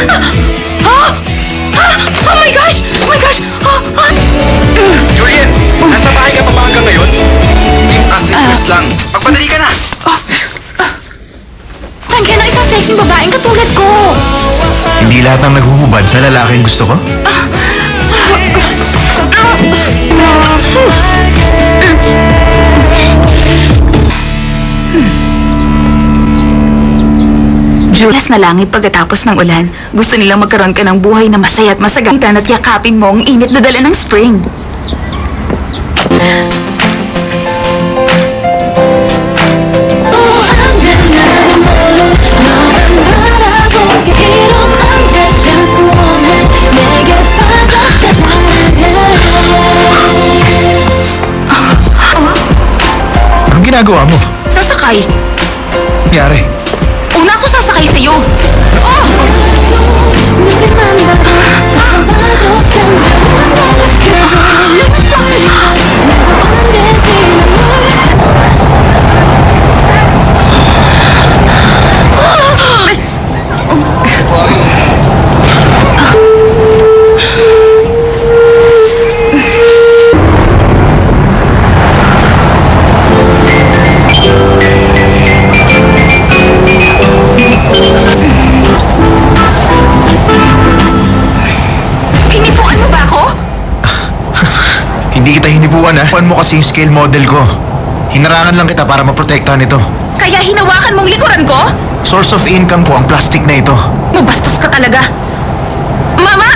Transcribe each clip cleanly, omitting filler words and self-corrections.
Oh my gosh! Oh my gosh! Julian, nasa bahay ka pa ba hanggang ngayon? Yung request lang. Magpadali ka na. Tangke na isang sexy babaeng katulad ko. Hindi lahat ng naghuhubad sa lalaking gusto ko? Julas na langit pagkatapos ng ulan. Gusto nilang magkaroon ka ng buhay na masaya at masagatan at yakapin mo ang init na dala ng spring. Anong ginagawa mo? Sasakay. Nangyari? Una ako sasakay sa'yo. Hinipuan mo ba ako? Hindi kita hinibuan ha. Puan mo kasi yung scale model ko. Hinarangan lang kita para maprotektahan ito. Kaya hinawakan mong likuran ko? Source of income ko ang plastic na ito. Mabastos ka talaga. Mama!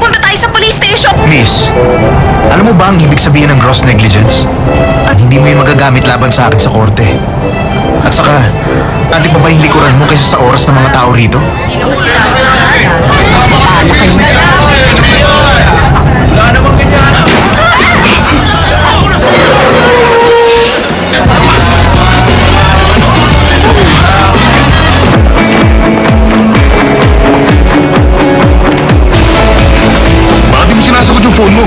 Punta tayo sa police station! Miss, alam mo ba ang ibig sabihin ng gross negligence? Hindi mo yung magagamit laban sa akin sa korte. At saka, pati pa ba yung likuran mo kaysa sa oras ng mga tao rito? Wala namang ganyan. Bakit mo sinasagot yung phone mo?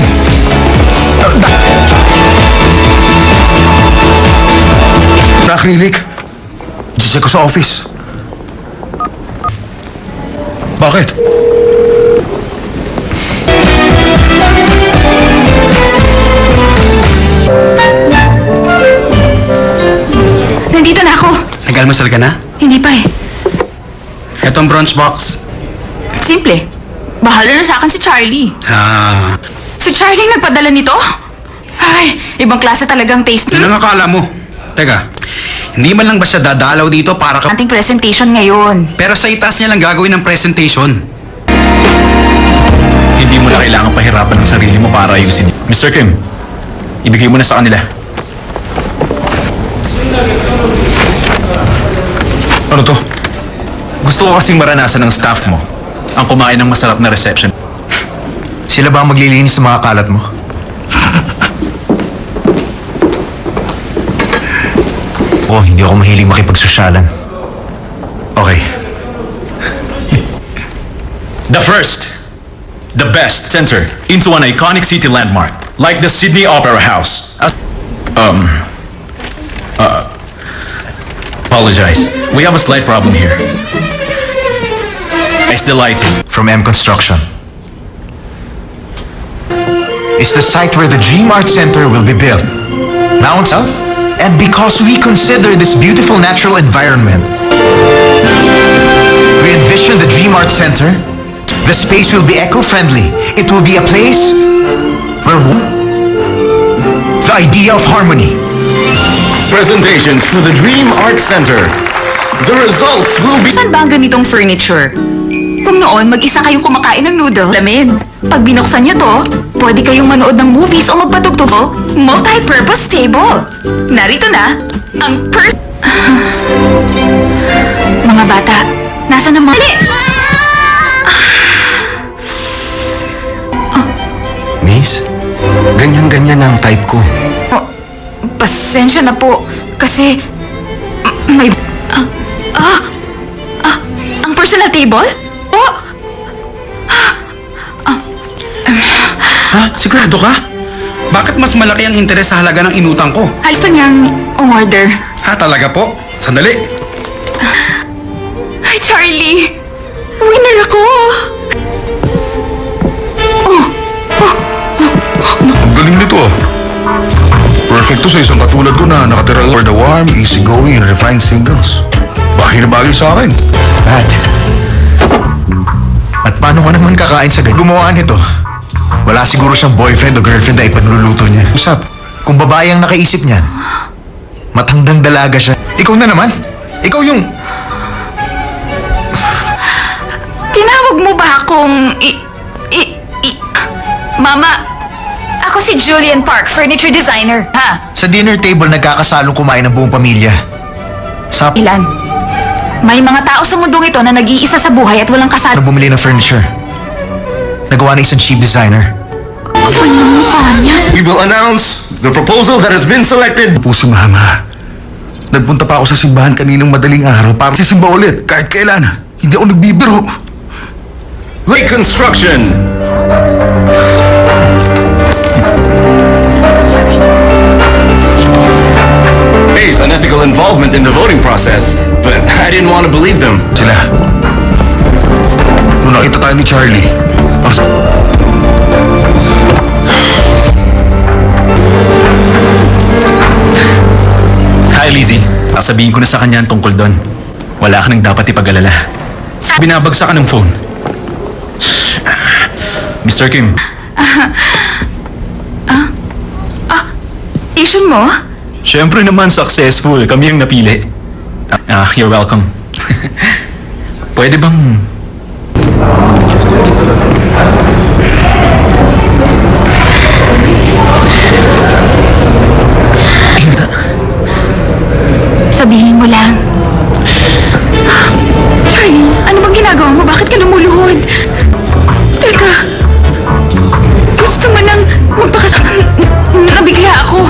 Na acrylic. Check ko sa office. Bakit? Nandito na ako. Nag-almusal ka na? Hindi pa eh. Etong bronze box. Simple. Bahala na sa akin si Charlie. Si Charlie nagpadala nito? Ay, ibang klase talagang taste. Yun ang akala mo. Teka, hindi man lang ba siya dadalaw dito para ka... Ating presentation ngayon. Pero sa itaas niya lang gagawin ng presentation. Hindi mo na kailangan pahirapan ng sarili mo para ayusin. Mr. Kim, ibigay mo na sa kanila. Ano to? Gusto ko kasing maranasan ng staff mo ang kumain ng masarap na reception. Sila ba ang maglilinis sa mga kalat mo? Hindi ako mahilig makipagsosyalan. Okay. The first, the best center into an iconic city landmark like the Sydney Opera House. Apologize. We have a slight problem here. It's the lighting. From M Construction. It's the site where the Dream Art Center will be built. Now, and because we consider this beautiful natural environment, we envision the Dream Art Center. The space will be eco-friendly. It will be a place where the idea of harmony. Presentations to the Dream Art Center. The results will be... Saan ba ang ganitong furniture? Kung noon, mag-isa kayong kumakain ng noodle, lamin. Pag binuksan niyo to, pwede kayong manood ng movies o magpatugtog. Multi-purpose table. Narito na, ang Mga bata, nasa na mga... Miss, ganyan-ganyan ang type ko. Pasensya na po, kasi... may... ang personal table? Sigurado ka? Bakit mas malaki ang interes sa halaga ng inutang ko? Gusto niyang umorder. Talaga po? Sandali. Hi, Charlie. Winner ako! Ang galing nito ah. Perfecto sa isang katulad ko na nakatira for the warm, easygoing, and refined singles. Bagay na bagay sa akin. At paano ka naman kakain sa gumawa nito? Wala siguro siyang boyfriend o girlfriend na ipagluluto niya. Usap, kung babae ang nakaisip niyan, matandang dalaga siya. Ikaw na naman. Ikaw yung... Tinawag mo ba akong... Mama, ako si Julian Park, furniture designer. Ha? Sa dinner table, nagkakasalong kumain ng buong pamilya. Sa... Ilan? May mga tao sa mundong ito na nag-iisa sa buhay at walang kasal. na bumili ng furniture. Nagawa ng isang cheap designer. Ano yung mukha niya? We will announce the proposal that has been selected. Po si Mama. Nagpunta pa ako sa simbahan kaninang madaling araw para sisimba ulit kahit kailan. Hindi ako nagbibiro. Reconstruction! Based on ethical involvement in the voting process, but I didn't want to believe them. Sila. Nung nakita tayo ni Charlie, Hi, Lizzie. Sasabihin ko na sa kanya ang tungkol doon. Wala ka nang dapat ipag-alala. Binabagsak ka ng phone. Mr. Kim, Asian mo? syempre naman successful. Kami ang napili. You're welcome. Pwede bang... Sabihin mo lang. Charlie, ano bang ginagawa mo? Bakit ka lumuluhod? Teka, gusto mo nang nabigla ako.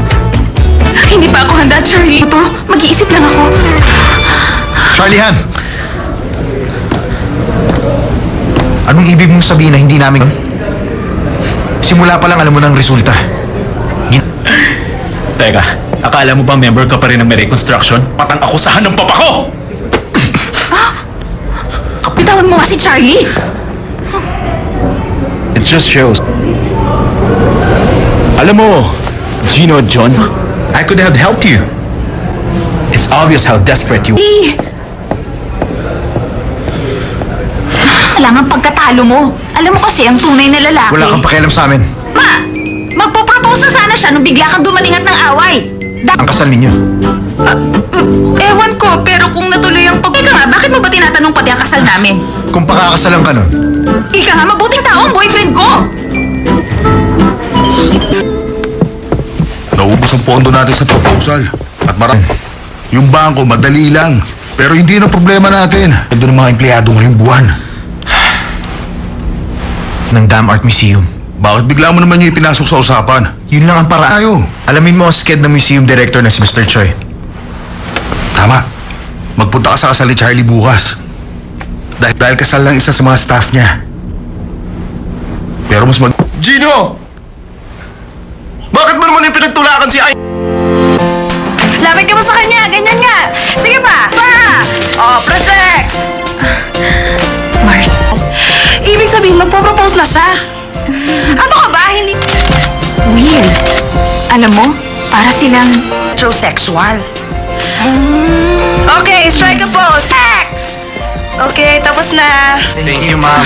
Hindi pa ako handa, Charlie. Ito, mag-iisip lang ako. Charlie Han! Anong ibig mong sabihin na hindi namin... Simula pa lang alam mo ng resulta. Teka, akala mo ba member ka pa rin ng may reconstruction? Patang akusahan ng papa ko! Bitawan mo nga si Charlie. It just shows. Alam mo, Gino John, I could have helped you. It's obvious how desperate you... Hey! Kailangan pagkatalo mo. Alam mo kasi ang tunay na lalaki. Wala kang pakialam sa amin. Ma! Magpo-propose na sana siya nung bigla kang dumating at ng away. Ang kasal ninyo. Ewan ko, pero kung natuloy ang pag... Ika nga, bakit mo ba tinatanong pati ang kasal namin? Kung pakakasalan ka nun, Ika nga, mabuting tao ang boyfriend ko! naubos ang pondo natin sa proposal. At yung bangko, madali lang. Pero hindi na problema natin. Ito ng mga empleyado ngayong buwan. Ng Dam Art Museum. Bakit bigla mo naman yung ipinasok sa usapan? Yun lang ang paraan. Tayo. Alamin mo ang sked ng museum director na si Mr. Choi. Tama. Magpunta ka sa kasal ni Charlie bukas. Dahil kasal lang isa sa mga staff niya. Pero mas Gino! Bakit mo naman yung pinagtulakan si Ay? Lapit ka mo sa kanya, ganyan nga! Sige pa! Oh, project! Mars, ibig sabihin magpo-propose na siya. Ano ka ba? Hindi... Will, alam mo, para silang... Heterosexual. Okay, strike a pose. Act! Okay, tapos na. Thank you, Mom.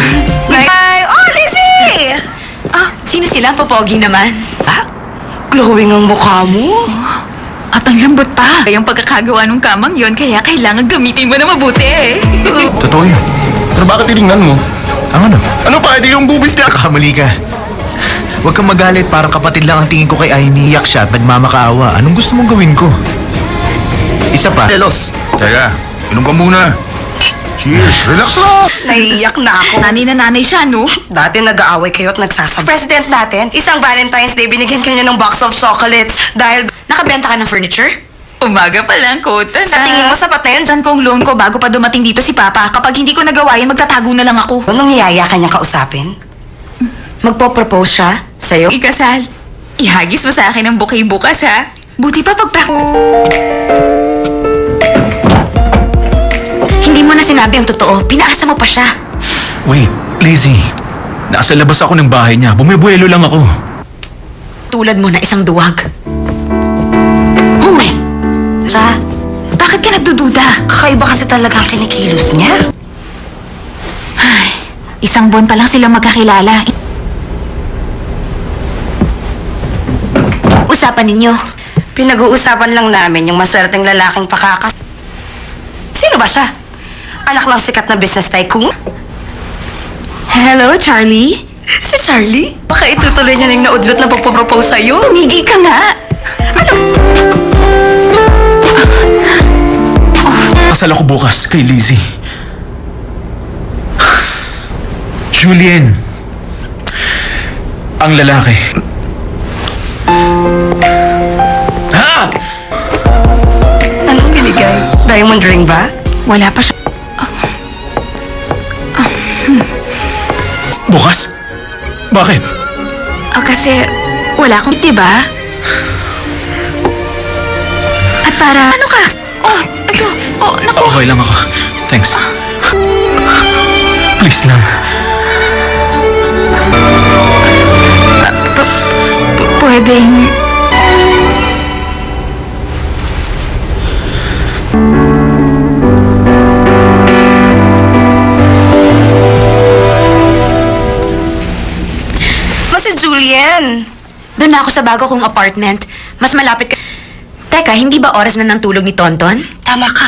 Bye! Oh, Lizzie! Ah, sino sila? Popogi naman. Ah, glowing ang mukha mo. At ang lambot pa. Yung pagkakagawa ng kamang yon, kaya kailangan gamitin mo na mabuti. Totoo yun. Pero bakit tinignan mo? Ang ano? Ano pa, hindi yung bubis niya? Kamali ka. Huwag kang magalit, parang kapatid lang ang tingin ko kay Aimee. Iyak siya at nagmamakaawa. Anong gusto mong gawin ko? Isa pa. Telos. Teka, inom ka muna. Cheers, relax lang. Naiiyak na ako. Nanay na nanay siya, no? Dati nag-aaway kayo at nagsasabay. President natin, isang Valentine's Day binigyan kanya ng box of chocolates dahil nakabenta ka ng furniture? Umaga pa lang, kota na. Sa tingin mo sapat na yun? Saan kong loan ko bago pa dumating dito si Papa? Kapag hindi ko nagawa yan, magtatago na lang ako. Nung niyaya ka niyang kausapin? Magpo-propose siya sa'yo? Ikasal. Ihagis mo sa akin ang bouquet bukas, ha? Buti pa Hindi mo na sinabi ang totoo. Pinaasa mo pa siya. Wait, Lizzie. Nasa labas ako ng bahay niya. Bumibuelo lang ako. Tulad mo na isang duwag. Huy! Sa, Bakit ka nagdududa? kakaiba kasi talaga ang kinikilos niya. Ay, isang buwan pa lang sila magkakilala. Usapan ninyo. Pinag-uusapan lang namin yung maswerteng lalaking pakakas. Sino ba siya? Anak ng sikat na business tycoon? Hello, Charlie? Si Charlie? Baka itutuloy niya ng naudlot na pagpapropose sa'yo. Tumigil ka nga. Kasal ako bukas kay Lizzie. Julian. Ang lalaki. Ha? Anong binigay? Diamond ring ba? Wala pa siya. Bukas? Bakit? Kasi wala akong diba? At para... Ano ka? Oh, ito. Oh, naku. Okay lang ako. Thanks. Please lang. Pwedeng... Si Julian. Doon na ako sa bago kong apartment. Mas malapit ka... Teka, hindi ba oras na ng tulog ni Tonton? Tama ka.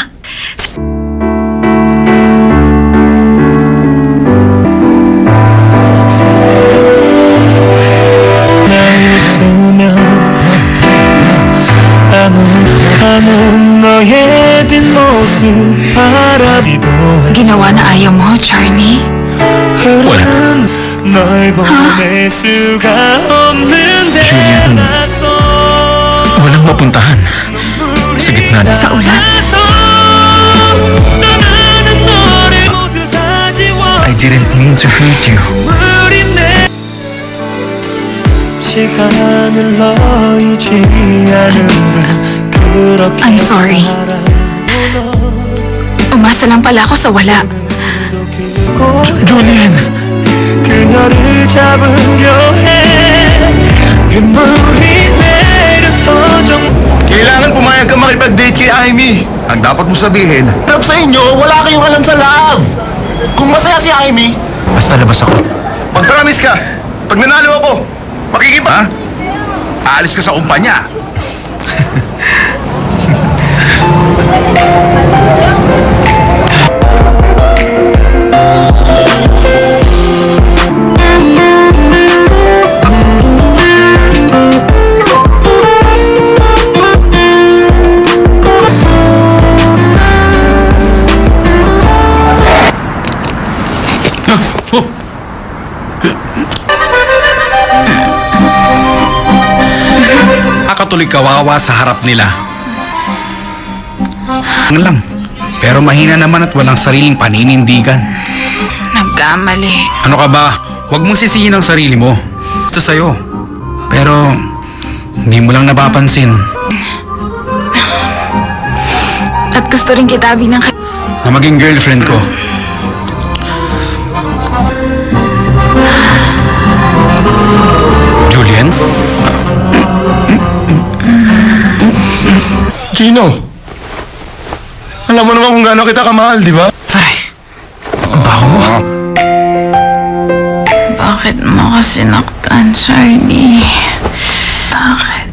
Ginawa na ayaw mo, Charlie? Wala. Julian, walang mapuntahan. Sa gitna na. Sa ulan? I didn't mean to hurt you. I'm sorry. Umasa lang pala ako sa wala. Julian! 그녀를 잡으려 해 눈물이 내려서 Kailangan pumayag ka makipag-date kay Amy. Ang dapat mo sabihin, harap sa inyo, wala kayong alam sa love. Kung masaya si Amy, Basta labas ako. mag-promise ka. Pag nanalo ako, makikipa. Ha? Aalis ka sa kumpanya. Nakatuloy kawawa sa harap nila. Ano lang. Pero mahina naman at walang sariling paninindigan. Nagkamali. Ano ka ba? Huwag mong sisihin ang sarili mo. Ito sa'yo. Pero, hindi mo lang napapansin At gusto rin kita binang... na maging girlfriend ko. Julian? Gino, alam mo naman kung gaano kita kamahal, di ba? Ay, ang baho mo. Bakit mo ako sinaktan, Charlie? Bakit?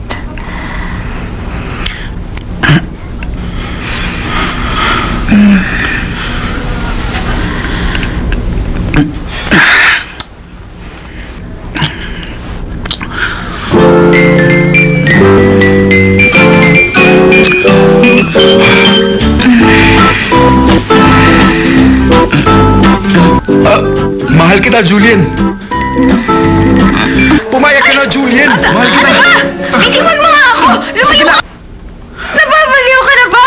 Mahal kita, Julian. Pumayag ka na, Julian. Mahal kita. Iwan mo nga ako! Lumayo ka! Nababaliw ka na ba?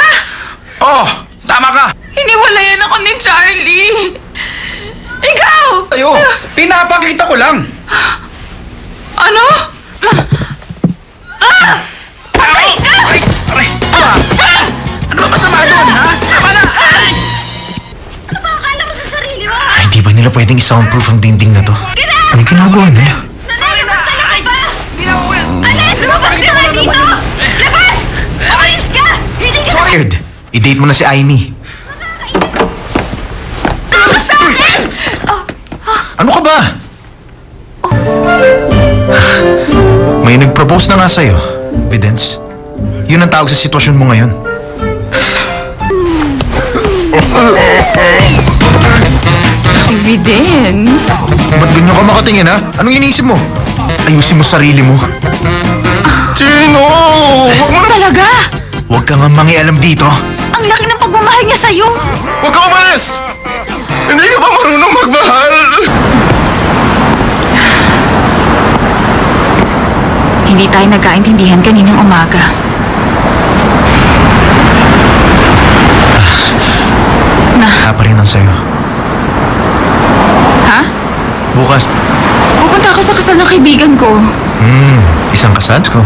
Oh, tama ka. Hiniwalayan ako ni Charlie. Ikaw! Ayo, pinapakita ko lang. Ano? Aray! Aray! Aray! Ano ba masama doon, ha? Tama na! Aray! Ay, di ba Hindi nila pwedeng i-soundproof ang dingding na to. Ano ginagawa nila? Lumabas ka nga dito! Labas! Umalis ka! Hindi ka Scared! I-date mo na si Aimee. lumabas sa akin! Ano ka ba? May nag-propose na nga sa'yo. Evidence? Yun ang tawag sa sitwasyon mo ngayon. Evidence? Ba't ganyan ka makatingin, ha? Anong iniisip mo? Ayusin mo sarili mo. Chino! Huwag mo na! Talaga? Huwag ka nga mangialam dito. Ang laki ng pagmamahal niya sa'yo! Huwag ka umalis! Hindi ka ba marunong magmahal? Hindi tayo nagkaintindihan kaninang umaga. Wala pa rin ang sayo. Ha? Bukas, Pupunta ako sa kasal ng kaibigan ko. isang kasal ko.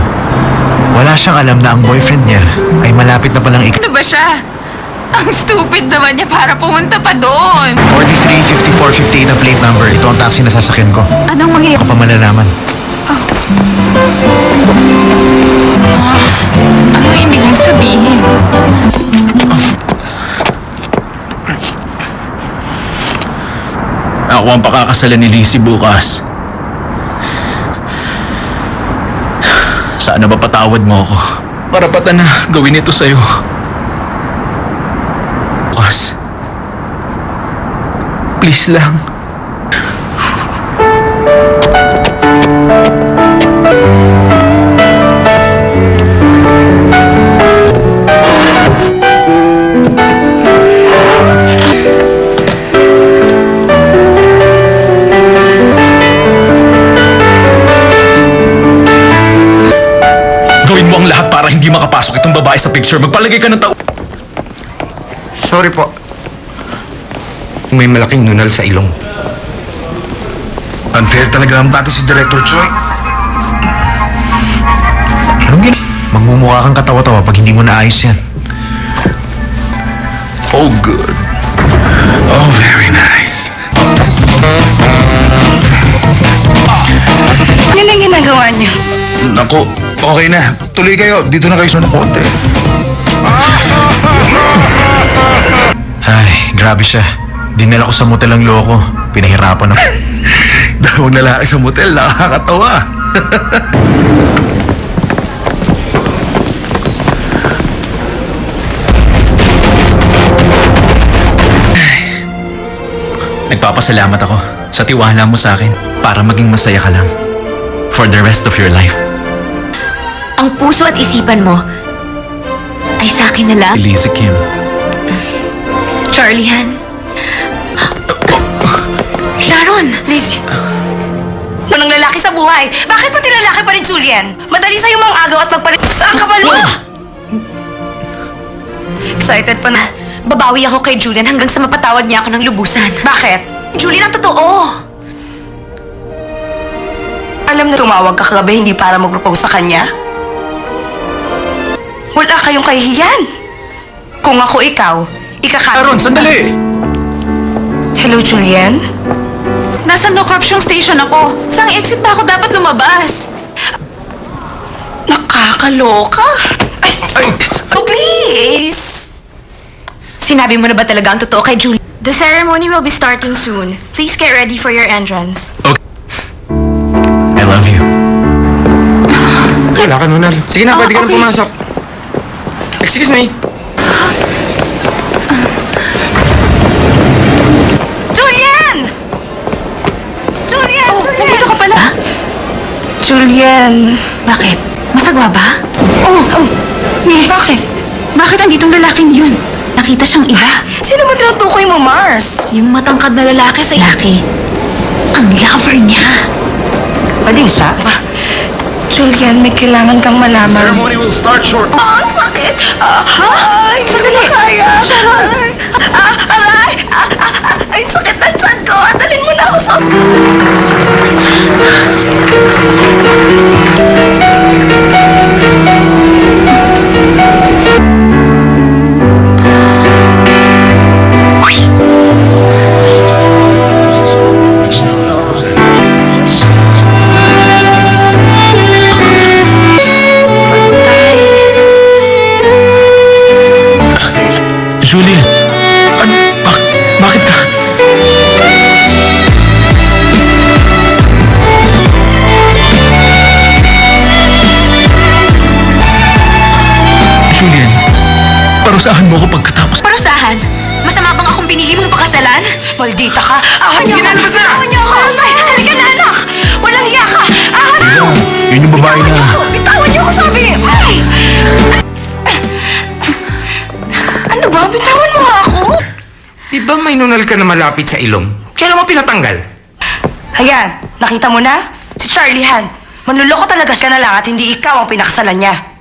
Wala siyang alam na ang boyfriend niya ay malapit na palang Ano ba siya? Ang stupid naman niya para pumunta pa doon. 435458 ang plate number. Ito ang taxi na sasakyan ko. Anong mangyayari? Ako pa malalaman. Anong ibig niyang sabihin? Ako ang pakakasalan ni Lizzie bukas. Sana ba patawad mo ako? Parapatan na gawin ito sa'yo. Bukas. Please lang. Gawin mo ang lahat para hindi makapasok itong babae sa picture. Magpalagay ka ng tao. Sorry po. May malaking nunal sa ilong. Unfair talaga ang bata si Director Choi. Anong Magmumukha kang katawa-tawa pag hindi mo naayos yan. Oh, good. Oh, very nice. Yun ang ginagawa niyo. Naku, okay na. Tuloy kayo. Dito na kayo sa konti. Ay, grabe siya. Dinala ko sa motel ang loko. Pinahirapan ako. Dalawang lalaki sa motel, nakakatawa. Nagpapasalamat ako sa tiwala mo sa akin para maging masaya ka lang. For the rest of your life. Ang puso at isipan mo ay sa akin na lang. Lizzie Kim. Charlie Han. Sharon! Liz, walang lalaki sa buhay. Bakit pati lalaki pa rin, Julian? Madali sa'yo mang agaw at magpalit. Ang kapal mo! Excited pa na. Babawi ako kay Julian hanggang sa mapatawad niya ako ng lubusan. Bakit? Julian, ang totoo! Alam na tumawag ka kagabi hindi para mag-propose sa kanya? Wala kayong kahihiyan. Kung ako ikaw, Sharon, sandali! Hello, Julian? Nasa no corruption station ako. Saan exit pa ako dapat lumabas? Nakakaloka. Ay, Oh, please! Sinabi mo na ba talaga ang totoo kay Julian? The ceremony will be starting soon. Please get ready for your entrance. Okay. I love you. Wala ka, Nunal. Sige na, Oh, pwede ka na okay. pumasok. Excuse me. Julian! Julian! Oh, Julian! nandito ka pala? Julian! Bakit? Masagwa ba? Oh! Bakit? Bakit anditong lalaking yun? Nakita siyang iba. Sino ba tinutukoy mo, Mars? Yung matangkad na lalaki sa lalaki. Ang lover niya. Baling siya? Julian, may kailangan kang malaman. Ceremony will start short. Ang sakit! Ay, sandali! Kaya! Sharon! Aray! Ay, sakit na tiyan ko! Dalhin mo na ako sa... Parusahan mo ako pagkatapos. Parusahan? Masama bang akong pinili mong pakasalan? Maldita ka! Ahan niyo Ginalabas na! Ahan niyo ako! Halika na, anak! Walang iya ka! Ahan niyo! Yun yung babae na... Bitawan niyo ako, sabi! Ay! Ano ba? Bitawan mo nga ako! Di ba may nunal ka na malapit sa ilong? Kailan mo pinatanggal? Ayan, nakita mo na? Si Charlie Han. Manluloko talaga siya na lang at hindi ikaw ang pinakasalan niya.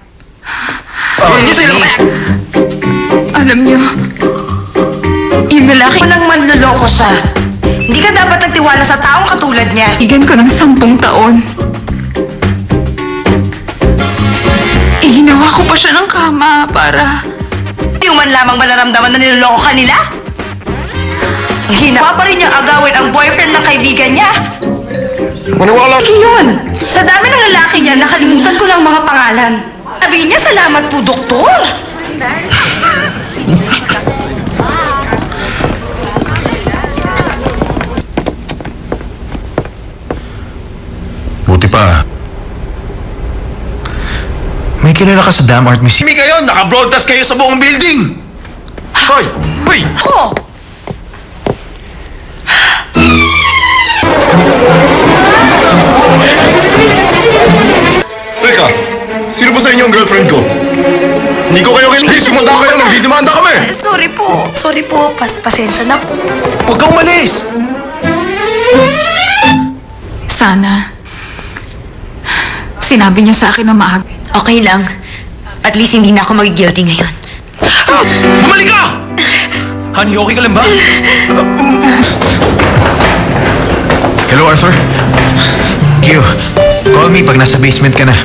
Alam niyo, yung lalaki Walang manluloko siya. Hindi ka dapat nagtiwala sa taong katulad niya. Igan ko ng 10 taon. Ginawa ko pa siya ng kama para... Yung man lamang ba naramdaman na niloloko ka nila? Ginawa pa rin niyang agawin ang boyfriend ng kaibigan niya. Maniwala! Lagi yun. Sa dami ng lalaki niya, nakalimutan ko lang mga pangalan. Sabi niya, salamat po, doktor. Buti pa. May kilala ka sa Dam Art Museum. Hindi kayo! Naka-broadcast kayo sa buong building! Hoy! Hoy! Ako! Teka, sino ba sa inyo ang girlfriend ko? Hindi ko kayo kailangan. Sumanda kayo, nagdidemanda kami! Sorry po. Sorry po. Pasensya na po. Huwag kang umalis! Sana. Sinabi niyo sa akin na maaga. Okay lang. At least hindi na ako mag-guilty ngayon. Bumalik ka! Honey, okay ka lang ba? Hello, Arthur. Q, call me pag nasa basement ka na.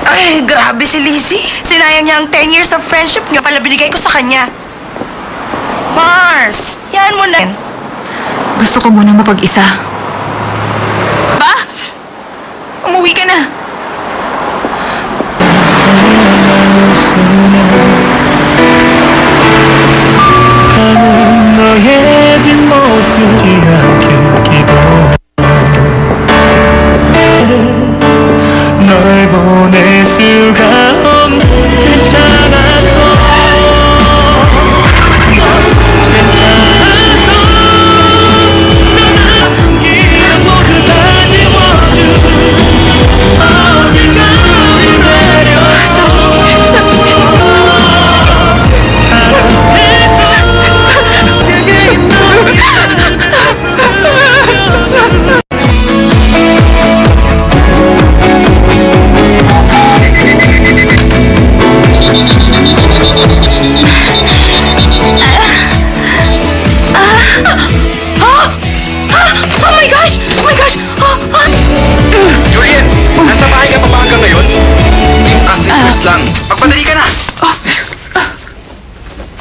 Ay, grabe si Lizzie. Sinayang niya ang 10 years of friendship niya pala binigay ko sa kanya. Mars, yan mo na. Gusto ko muna mapag-isa. Ba? Umuwi ka na. 가는 너의 뒷모습이 않길 기도해 널 보낼 수가 없는 괜찮아서 괜찮아서 넌 기억 모두 다 지워준 어디까지 내려 Oh my gosh! Oh my gosh! Julian! Nasa bahay ka pa ba hanggang ngayon? Yung kasi lang. Magpadali ka na!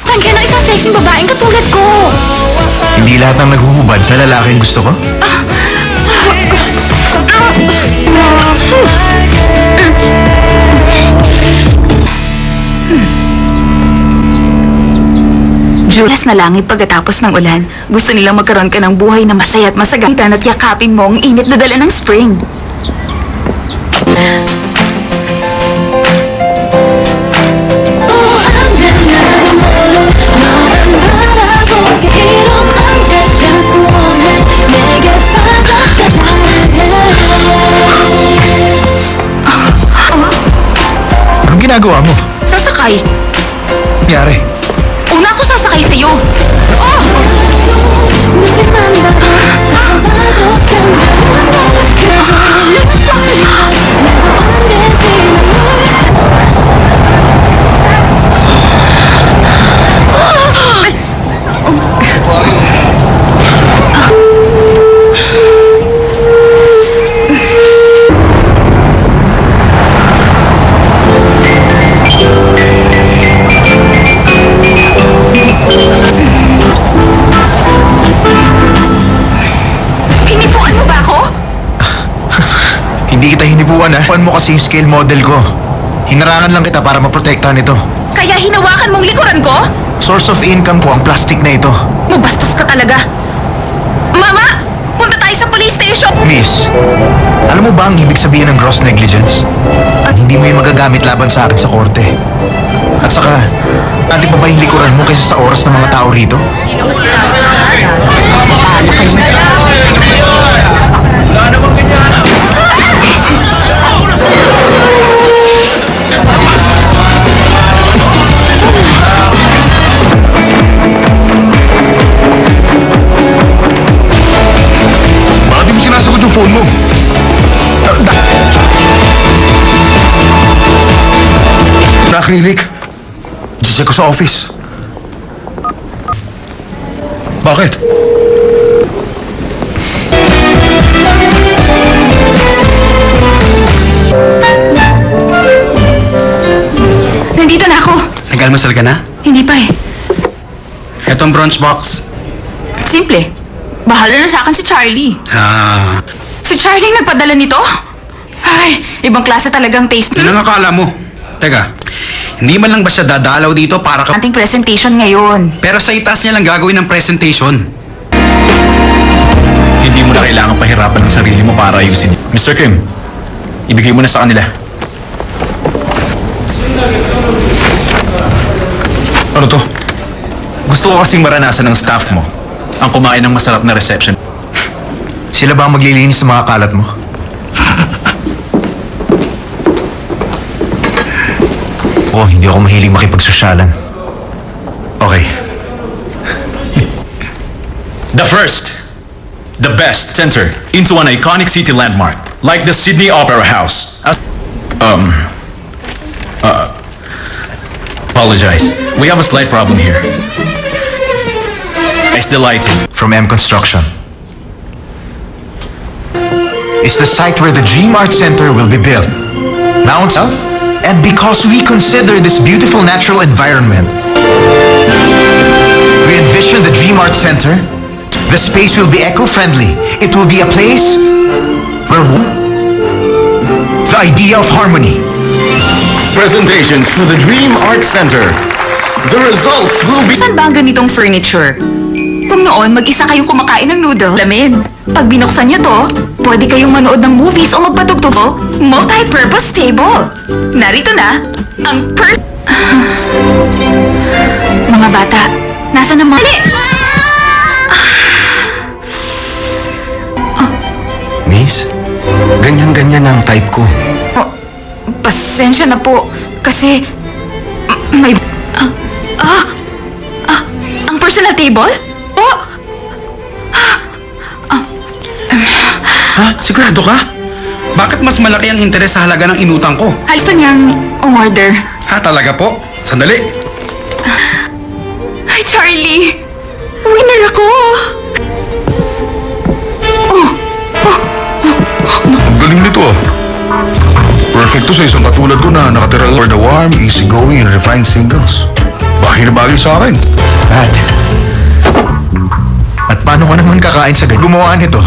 Tangka na isang sexy babaeng katulad ko. Hindi lahat ng naghuhubad sa lalaking gusto ko. Julas na langit pagkatapos ng ulan. Gusto nilang magkaroon ka ng buhay na masaya at masagatan at yakapin mo ang init na dala ng spring. Anong ginagawa mo? Sasakay. Nangyari? Una ako sasakay sa'yo. Oh! Hinipuan mo ba ako? Hindi kita hinipuan ha. Puan mo kasi yung scale model ko. Hinarangan lang kita para maprotektahan ito. Kaya hinawakan mong likuran ko? Source of income ko ang plastic na ito. Mabastos ka talaga. Mama! sa police station! Miss, alam mo ba ang ibig sabihin ng gross negligence? Hindi mo yun magagamit laban sa akin sa korte. At saka, dati pa ba yung likuran mo kaysa sa oras ng mga tao rito? Bakit di mo sinasagot yung phone mo? Na-acrylic. Check ko sa office. Bakit? Nandito na ako. Nag-almasal ka na? Hindi pa eh. Etong bronze box. Simple. Bahala na sa akin si Charlie. Ah, Si Charlie ang nagpadala nito? Ay, ibang klase talagang taste yun ang akala mo. Teka, hindi man lang ba siya dadalaw dito para ka... Ating presentation ngayon. Pero sa itaas niya lang gagawin ng presentation. Hindi mo na kailangan pahirapan ng sarili mo para ayusin. Mr. Kim, ibigay mo na sa kanila. Ano to? Gusto ko kasing maranasan ng staff mo ang kumain ng masarap na reception. Sila ba ang maglilinis sa mga kalat mo? Hindi ako mahilig makipagsosyalan. Okay. The first, the best center into an iconic city landmark like the Sydney Opera House. Apologize. We have a slight problem here. It's the lighting. From M Construction. It's the site where the Dream Art Center will be built. Now itself, and because we consider this beautiful natural environment, we envision the Dream Art Center. The space will be eco-friendly. It will be a place where the idea of harmony. Presentations for the Dream Art Center. The results will be... Saan ba ang ganitong furniture? Kung noon, mag-isa kayong kumakain ng noodle, lamin. Pag binuksan niyo to, pwede kayong manood ng movies o magpatugtog. Multi-purpose table. Narito na, ang Mga bata, nasa na mga... Miss, ganyan-ganyan ang type ko. Oh, pasensya na po, kasi... may... ang personal table? Oh! Ha? Sigurado ka? Bakit mas malaki ang interes sa halaga ng inutang ko? Gusto niyang umorder. Ha, talaga po? Sandali. Hi, Charlie! Winner ako! Ang galing nito ah. Perfecto sa isang katulad ko na nakatira for the warm, easygoing, and refined singles. Bagay na bagay sa akin. At paano ka naman kakain sa gumawa nito?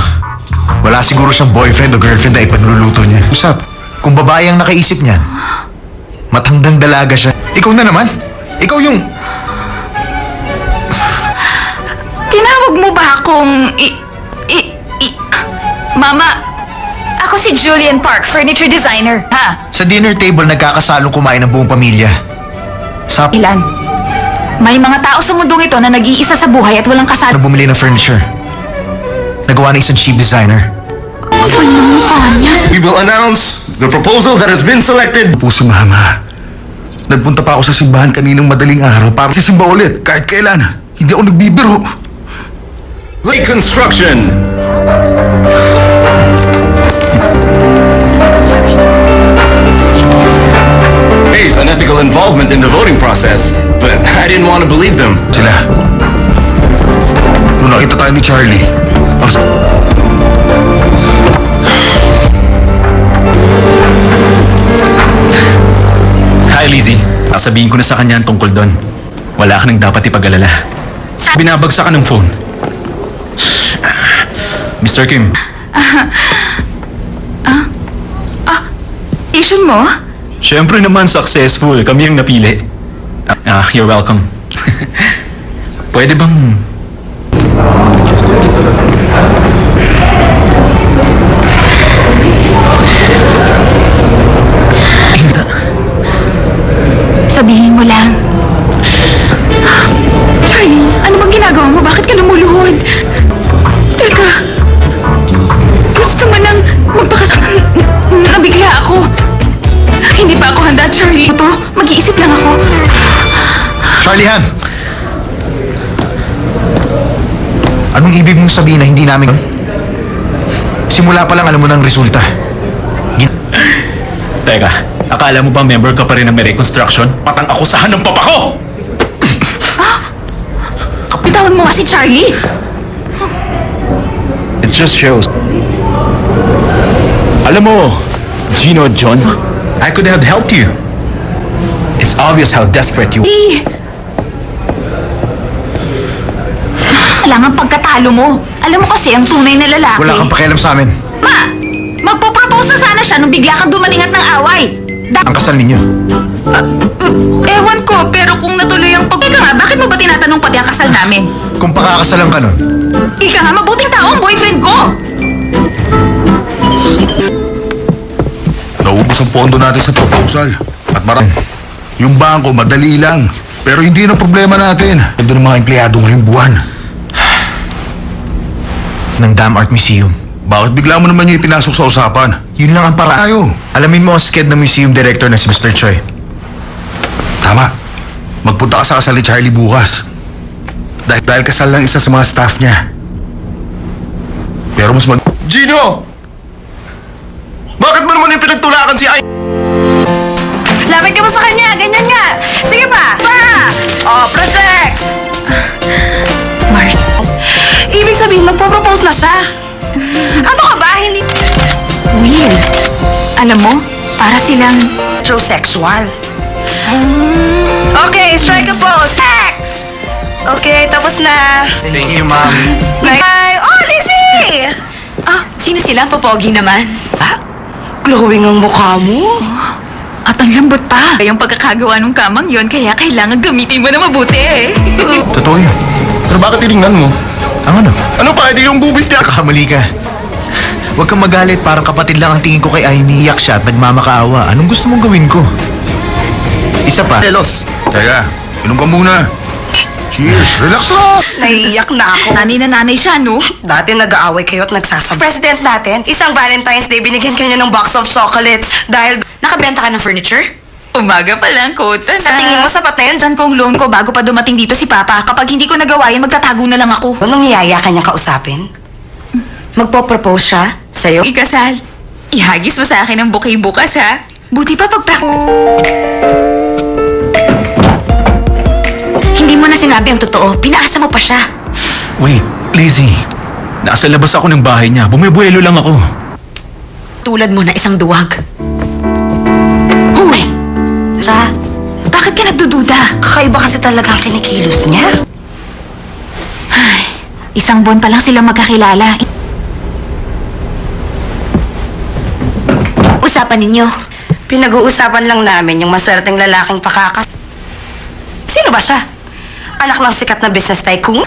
Wala siguro siyang boyfriend o girlfriend na ipagluluto niya. Usap, kung babae ang nakaisip niya, matandang dalaga siya. Ikaw na naman. Ikaw yung... Tinawag mo ba akong... Mama, ako si Julian Park, furniture designer. Ha? Sa dinner table, nagkakasalong kumain ng buong pamilya. Sa... Ilan? May mga tao sa mundong ito na nag-iisa sa buhay at walang kasal. na bumili ng furniture. Nagawa ng isang cheap designer. We will announce the proposal that has been selected. Po si Mama. Nagpunta pa ako sa simbahan kaninang madaling araw para sisimba ulit kahit kailan. Hindi ako nagbibiro. Lake Construction. Based on ethical involvement in the voting process, but I didn't want to believe them. Sila. Nung nakita tayo ni Charlie, Hi, Lizzie. Sasabihin ko na sa kanya ang tungkol doon. Wala ka nang dapat ipag-alala. Binabagsak ka ng phone. Mr. Kim, Asian mo? syempre naman successful. Kami ang napili. You're welcome. Pwede bang... sabihin mo lang. Charlie, ano bang ginagawa mo? Bakit ka lumuluhod? Teka, gusto mo nang nabigla ako. Hindi pa ako handa, Charlie. Ito, mag-iisip lang ako. Charlie Han! Anong ibig mong sabihin na hindi namin... Simula pa lang alam mo ng resulta. Teka, akala mo ba member ka pa rin ng may reconstruction? Patang akusahan ng papa ko! Bitawan mo nga si Charlie. It just shows. Alam mo, Gino John, I could have helped you. It's obvious how desperate you... Hey! Kailangan pagkatalo mo. Alam mo kasi ang tunay na lalaki. Wala kang pakialam sa amin. Ma! Magpo-propose na sana siya nung bigla kang dumating at ng away. Ang kasal ninyo. Ewan ko, pero kung natuloy ang Ika nga, bakit mo ba tinatanong pati ang kasal namin? Kung pakakasalan ka nun, Ika nga, mabuting tao ang boyfriend ko! naubos ang pondo natin sa proposal. At yung bangko, madali lang. Pero hindi na problema natin. Ito ng mga empleyado ngayong buwan. Ng Dam Art Museum. Bakit bigla mo naman yung ipinasok sa usapan? Yun lang ang paraan. Tayo. Alamin mo ang sked ng museum director na si Mr. Choi. Tama. Magpunta ka sa kasal ni Charlie bukas. Dahil kasal lang isa sa mga staff niya. Pero mas Gino! Bakit mo naman yung pinagtulakan si Ay? Lapit ka mo sa kanya, ganyan nga. Sige pa! Oh, project! Mars, Ibig sabihin, magpo-propose na siya. Ano ka ba? Hindi weird. Alam mo, para silang... heterosexual. Okay, strike a pose. Hack! Okay, tapos na. Thank you, ma'am. Bye! Oh, Lizzie! Sino sila? Popogi naman. Glowing ang mukha mo. At ang lambot pa. Yung pagkakagawa ng kamang yon, kaya kailangan gamitin mo na mabuti. Totoo yun. Pero bakit tinignan mo? Ang ano? Ano pa? Hindi yung bubis niya. Kakamali ka. Huwag kang magalit. Parang kapatid lang ang tingin ko kay Aini. Iyak siya at nagmamakaawa. Anong gusto mong gawin ko? Isa pa. Telos. Teka, inom ka muna. Cheers. Relax lang. Naiiyak na ako. Nanay na nanay siya, no? Dati nag-aaway kayo at nagsasabay. President natin, isang Valentine's Day, binigyan ka niya ng box of chocolates dahil Nakabenta ka ng furniture? Umaga pa lang, kota na. sa tingin mo sapat na yun. Dyan kong loan ko bago pa dumating dito si Papa. Kapag hindi ko nagawa yan, magtatago na lang ako. Anong niyaya ka niyang kausapin? Magpo-propose siya sa'yo? Ikasal. Ihagis mo sa akin ang bouquet bukas, ha? Buti pa Hindi mo na sinabi ang totoo. Pinaasa mo pa siya. Wait, Lizzie. Nasa labas ako ng bahay niya. Bumibuelo lang ako. Tulad mo na isang duwag. Huy! Siya, Bakit ka nagdududa? kakaiba kasi talaga ang kinikilos niya. Ay, isang buwan pa lang sila magkakilala. Usapan ninyo. Pinag-uusapan lang namin yung maswerteng lalaking pakakas... Sino ba siya? Anak ng sikat na business tycoon?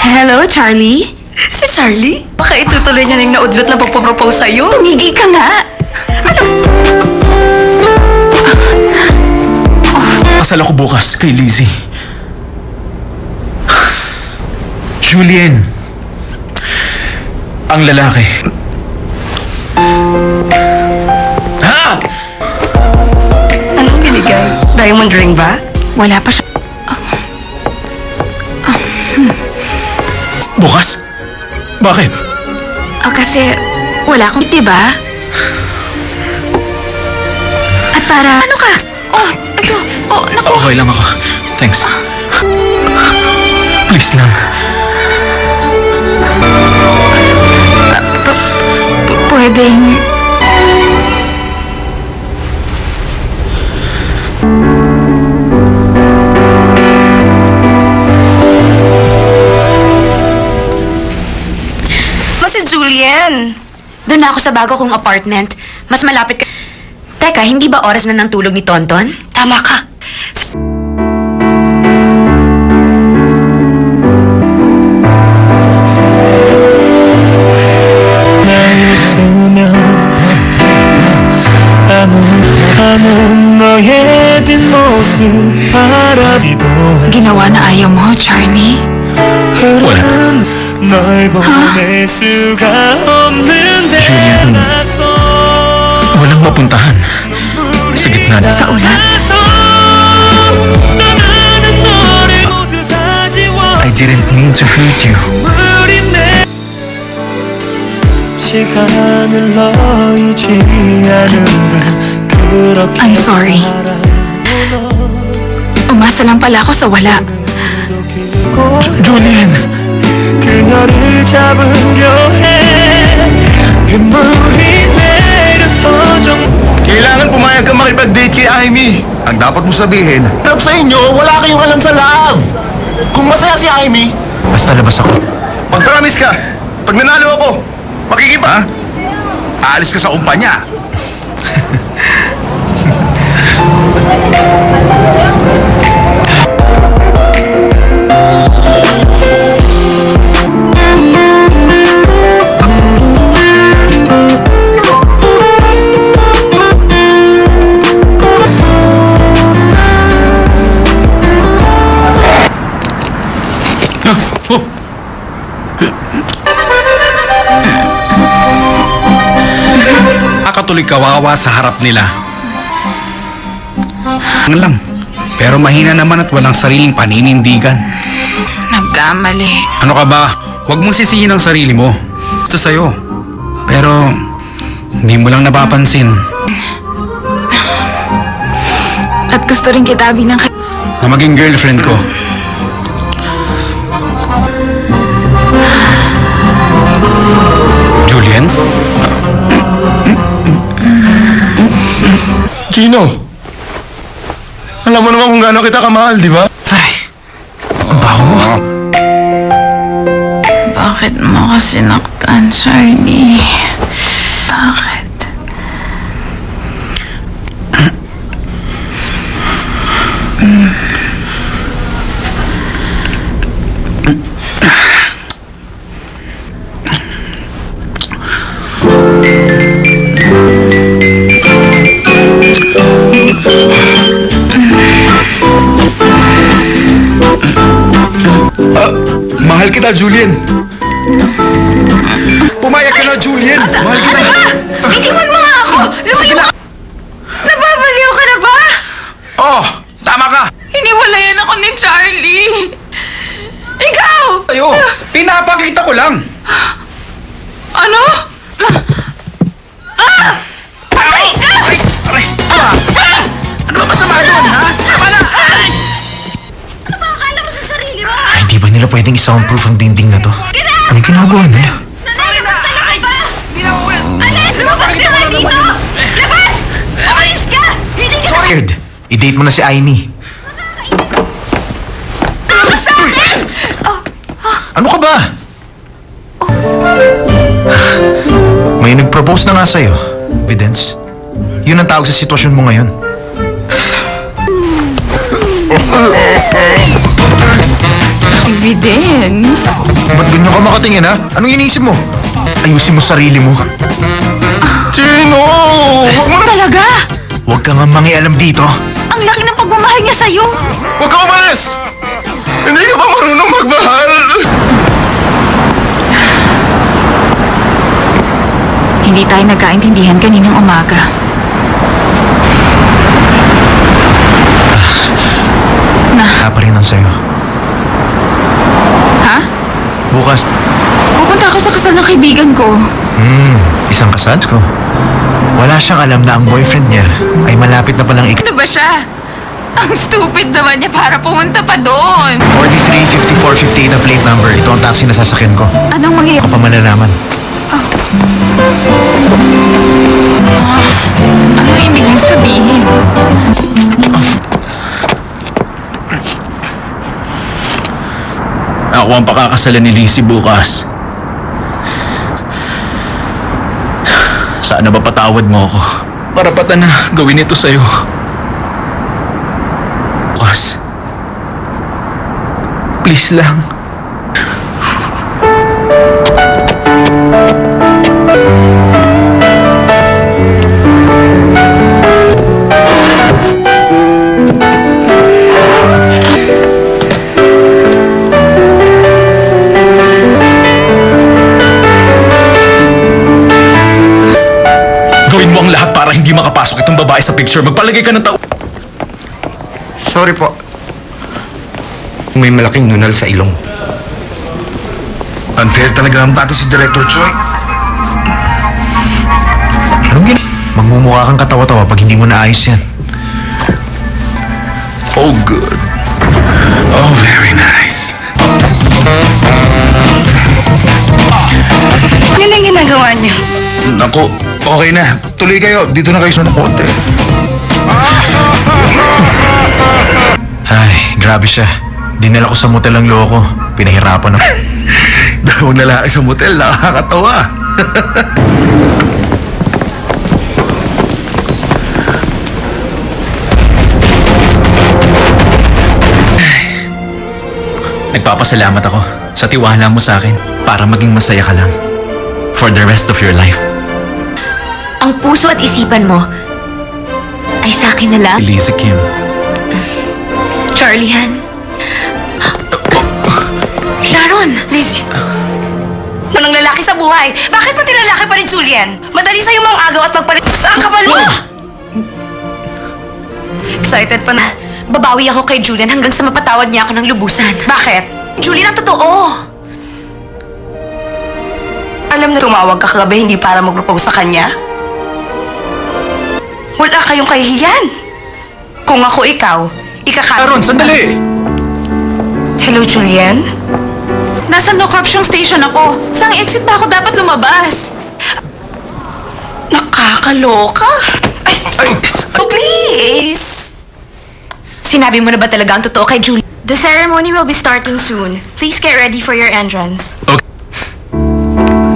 Hello, Charlie? Si Charlie? Baka itutuloy niya ng naudlot na pagpapropose sa'yo. Tumigil ka nga. Kasal ako bukas kay Lizzie. Julian. Ang lalaki. Ha? Anong binigay? Diamond ring ba? Wala pa siya. Bukas? Bakit? Kasi wala akong diba? At para... Ano ka? Oh, ito. Oh, naku. Okay lang ako. Thanks. Please lang. Pwedeng... Si Julian. Doon na ako sa bago kong apartment. Mas malapit ka... Teka, hindi ba oras na ng tulog ni Tonton? Tama ka. 나의 소녀 아무 감은 너의 뒷모습 바라비도 Ginawa na ayaw mo, Charlie. 흐르는 널 보낼 수가 없는데 Julian. Walang mapuntahan. Sa gitna na. Sa ulan? I didn't mean to hurt you. 시간을 너이지 않은데 그렇게 I'm sorry. Umasa lang pala ako sa wala. Julian 그녀를 잡으려 해 빗물이 내려서 정 Kailangan pumayag ka makipag-date kay Amy. Ang dapat mo sabihin, love sa inyo, wala kayong alam sa love. Kung masaya si Amy, basta labas ako. Mag-promise ka, pag nanalo ako, makikipa. Aalis ka sa kumpanya. Nakatuloy kawawa sa harap nila. Ano lang. Pero mahina naman at walang sariling paninindigan. Nagkamali. Ano ka ba? Huwag mong sisihin ang sarili mo. Gusto sa'yo. Pero, hindi mo lang napapansin At gusto rin kita bilang na maging girlfriend ko. Julian? Gino, alam mo naman kung gaano kita kamahal, di ba? Ay, ang baho mo. Bakit mo ako sinaktan, Charlie? Bakit? Mahal kita, Julian. Pumayag ka na, Julian. Mahal kita. Itiwan mo nga ako! Lumayo ka! Nababaliw ka na ba? Oh, tama ka. Hiniwalayan ako ni Charlie. Ikaw! Ayo, pinapakita ko lang. Ano? Aray! Aray! Aray! Ano ba masama doon, ha? Tama na! Aray! Ay, di ba nila pwedeng i-soundproof ang dingding na to? Anong ginagawa nila? Lumabas ka nga dito! Labas! Umalis ka! Hindi ka Scared! I-date mo na si Aimee. lumabas sa akin! Ano ka ba? May nag-propose na nga sa'yo. Evidence? Yun ang tawag sa sitwasyon mo ngayon. Evidence? Ba't ganyan ka makatingin, ha? Anong iniisip mo? Ayusin mo sarili mo. Gino! Huwag mo na! Talaga? Huwag ka nga mangialam dito. Ang laki ng pagmamahal niya sa'yo. Huwag ka umalis! Hindi ka ba marunong magmahal? Hindi tayo nagkaintindihan kaninang umaga. Wala pa rin ang sa'yo. Ha? Bukas, Pupunta ako sa kasal ng kaibigan ko. isang kasal ko. Wala siyang alam na ang boyfriend niya ay malapit na palang Ano ba siya? Ang stupid naman niya para pumunta pa doon. 43-54-58 ang plate number. Ito ang taxi na sasakyan ko. Anong mangyayari? Ako pa malalaman. Ano ibig niyang sabihin? Ako ang pakakasalan ni Lizzie bukas. Sana ba patawad mo ako? Parapatan na gawin ito sa'yo. Bukas. Please lang. ipasok itong babae sa picture. Magpalagay ka ng tao. Sorry po. May malaking nunal sa ilong. Unfair talaga ang bata si Director Choi. Anong magmumukha kang katawa-tawa pag hindi mo naayos yan. Oh, good. Oh, very nice. Yun ang ginagawa niyo. Naku, okay na. Tuloy kayo. Dito na kayo sa konti. Ay, grabe siya. Dinala ko sa motel ang loko. Pinahirapan ako. Dalawang lalaki sa motel, nakakatawa. Nagpapasalamat ako sa tiwala mo sa akin para maging masaya ka lang. For the rest of your life. Ang puso at isipan mo ay sa akin na lang. Elise Kim. Charlie Han. Sharon! Liz, walang lalaki sa buhay. Bakit pati lalaki pa rin, Julian? Madali sa'yo mga agaw at magpalit. Ang kapal mo! Excited pa na. Babawi ako kay Julian hanggang sa mapatawad niya ako ng lubusan. Bakit? Julian, ang totoo! Alam na tumawag ka kagabi hindi para mag-propose sa kanya? Wala kayong kahihiyan. Kung ako ikaw, Sharon, sandali! Hello, Julian? Nasa no caption station ako. Saan exit ba ako dapat lumabas? Nakakaloka. Ay, oh, please. Sinabi mo na ba talaga ang totoo kay Julian? The ceremony will be starting soon. Please get ready for your entrance. Okay.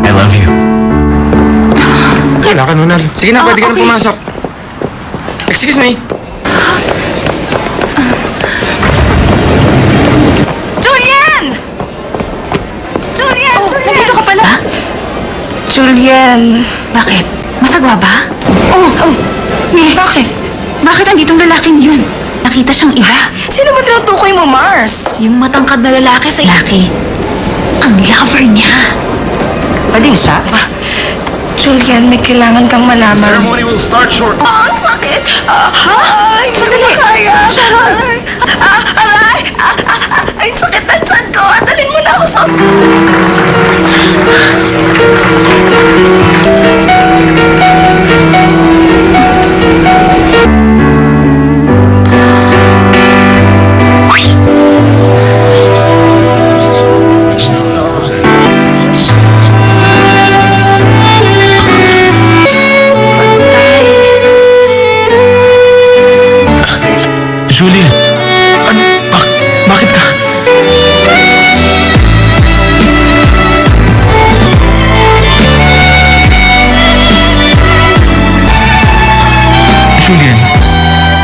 I love you. Wala ka, Nunal. Sige na, pwede ka na okay. pumasok. Excuse me. Julian! Julian! Oh, Julian! nandito ka pala. Julian. Bakit? Masagwa ba? Oh, bakit? Bakit anditong lalaking yun? Nakita siyang iba. Sino ba tinutukoy mo, Mars? Yung matangkad na lalaki sa lalaki. Ang lover niya. Bading siya? Julian, may kailangan kang malaman. Ceremony will start short. Ang sakit! Ay, hindi ko kaya! Sharon! Aray! Ay, sakit na tiyan ko! Dalhin mo na ako sa... Julian! Ano? Bakit ka? Julian,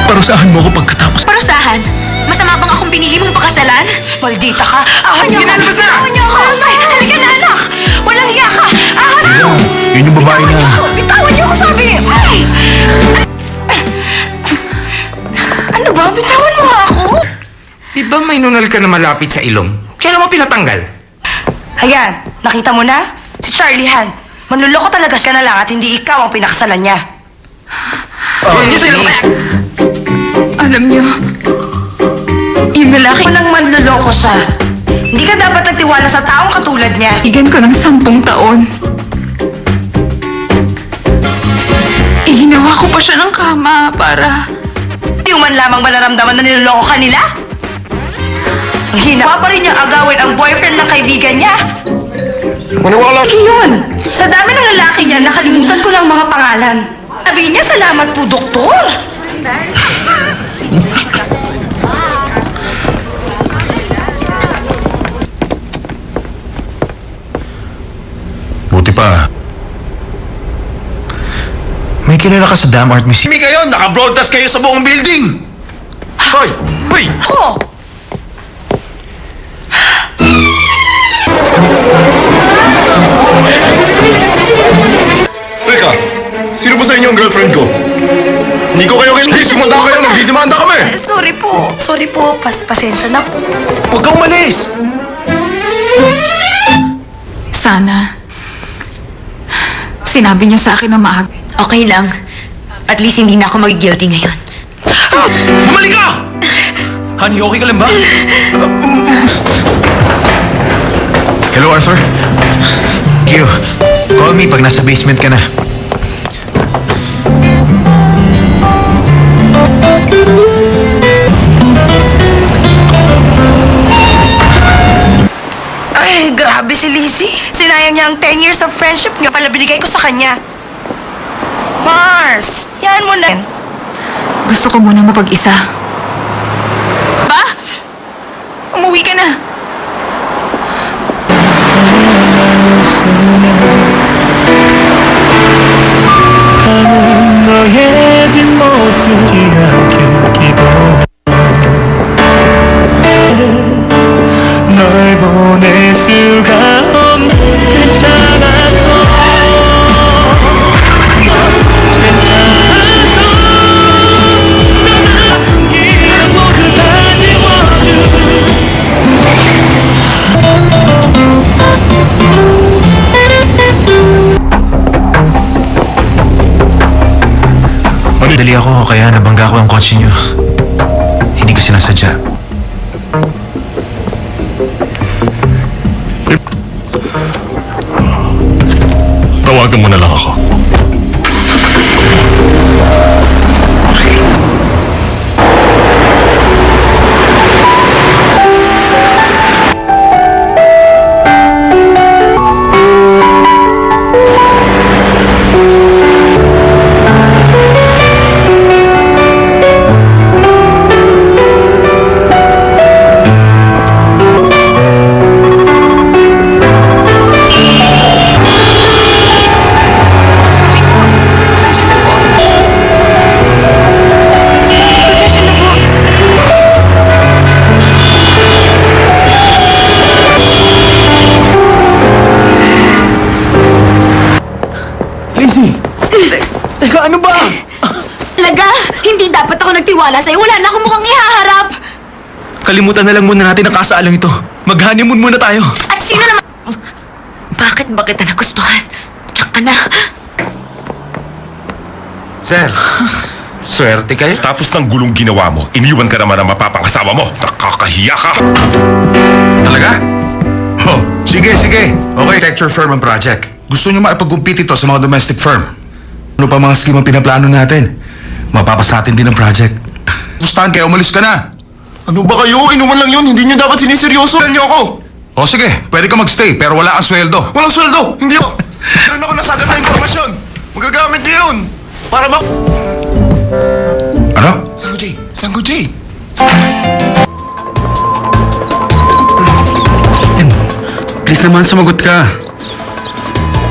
parusahan mo ako pagkatapos. Parusahan? Masama bang akong pinili mong pakasalan? Maldita ka! Ahon niyo ako! Ahon niyo ako! Ay, halika na, anak! Walang iya ka! Ahon niyo! Yun yung babae Bitawan niyo na... ako! Bitawan niyo ako, sabi! Ay! Ano ba? Bitawan mo nga ako! Di ba may nunal ka na malapit sa ilong? Kailan mo pinatanggal? Ayan, nakita mo na? Si Charlie Han. Manluloko talaga siya na lang at hindi ikaw ang pinakasalan niya. Alam niyo, yung lalaki... Walang manluloko siya. Hindi ka dapat nagtiwala sa taong katulad niya. Igan ko ng 10 taon. Iginawa ko pa siya ng kama para... Yung man lamang ba naramdaman na niloloko ka nila? Ang hinawa pa rin niyang agawin ang boyfriend ng kaibigan niya. Maniwala! Yun! Sa dami ng lalaki niya, nakalimutan ko lang mga pangalan. Sabi niya, salamat po, doktor! Buti pa. May kilala ka sa Dam Art Museum. Hindi kayo! Naka-broadcast kayo sa buong building! Hoy! Hoy! Ako! Teka, sino ba sa inyo ang girlfriend ko? Hindi ko kayo kailangan. Sumanda kayo, nagdidemanda kami! Sorry po. Sorry po. Pasensya na po. Huwag kang umalis! Sana, sinabi niyo sa akin na maaga. Okay lang. At least hindi na ako mag-guilty ngayon. Bumalik ka! Honey, okay ka lang ba? Hello, Arthur. Q, call me pag nasa basement ka na. Ay, grabe si Lizzie. Sinayang niya ang 10 years of friendship niyo pala binigay ko sa kanya. Mars, yan mo na. Gusto ko muna mapag-isa. Ba? Umuwi ka na. 가는 너의 뒷모습이 않길 기도해 널 보낼 수가 없는 괜찮았어 괜찮았어 남기는 모두 다 지워줘 Dali ako, kaya nabangga ko ang kotse niyo. Hindi ko sinasadya. Tawagan mo na lang ako. Laga, hindi dapat ako nagtiwala sa'yo. Wala na akong mukhang ihaharap. Kalimutan na lang muna natin ang kasaalang ito. Mag-honeymoon muna tayo. At sino naman... Bakit ba kita nagustuhan? Diyan ka na. Sir, swerte kayo. Tapos ng gulong ginawa mo, iniwan ka naman ang mapapangasawa mo. Nakakahiya ka. Talaga? Oh, sige. Okay, architecture firm ang project. Gusto niyo maipag-compete ito sa mga domestic firm. Ano pa mga scheme ang pinaplano natin? Mapapasa atin din ang project. Pustahan kaya umalis ka na. Ano ba kayo? Inuman lang yun. Hindi nyo dapat siniseryoso. Saan nyo ako? O sige, pwede ka magstay pero wala kang sweldo. Walang sweldo. Hindi ako. Meron ako nasagad na informasyon. Magagamit niyo yun. Para ba... Ano? Sango J. Please naman sumagot ka.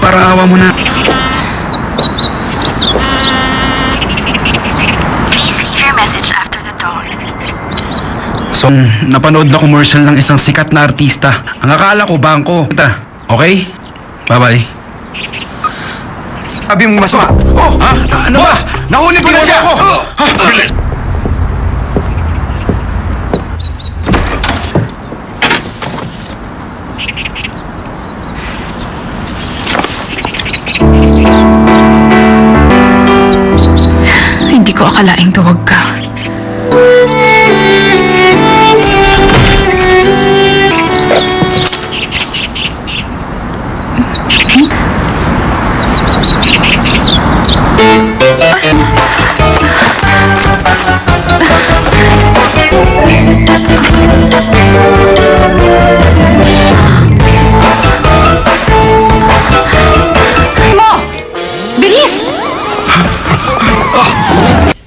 Para awa mo na. Please leave your message after the tone. So, napanood na commercial ng isang sikat na artista. Ang akala ko, bangko. Okay? Bye-bye. Sabi mong masama. Oh! Ha? Ano ba? Nahuli ko na siya! Bilis! Hindi ko akalaing tawag ka. Bilis!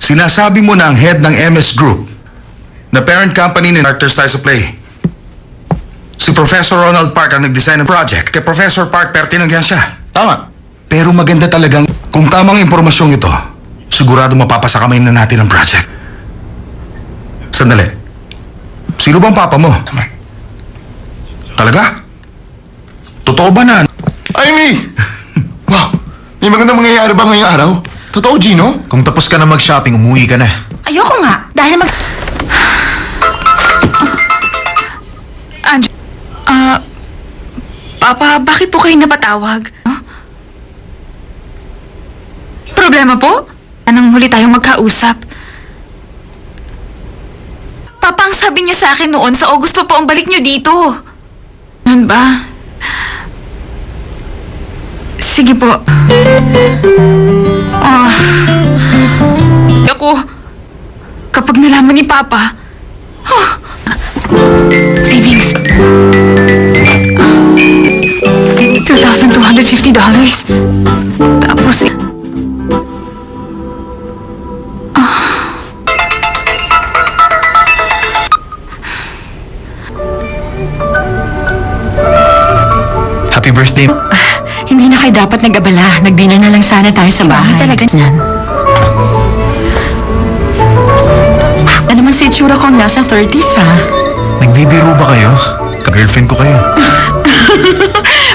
Sinasabi mo na ang head ng MS Group na parent company ni Arthur tayo sa play. Si Professor Ronald Park ang nag-design ng project. Kay Professor Park pertinagyan siya. Tama. Pero maganda talagang kung tamang impormasyong ito, sigurado mapapasa kamay na natin ang project. Sandali. Sino bang papa mo? Talaga? Totoo ba na? Amy! Wow! May magandang mangyayari ba ngayong araw? Totoo, Gino? Kung tapos ka na mag-shopping, umuwi ka na. Ayoko nga. Dahil na Papa, bakit po kayo napatawag? Huh? Problema po? Anong huli tayong magkausap? Papa, ang sabi niya sa akin noon, sa August pa po ang balik niyo dito. Ano ba? Sige po. Ako, kapag nalaman ni Papa, savings. $2,250. Tapos, Happy birthday. Hindi na kayo dapat nag-abala. Nag-dinner na lang sana tayo sa bahay. Talaga yan. Ano naman si itsura ko nasa 30s, ha? Nagbibiro ba kayo? Ka-girlfriend ko kayo.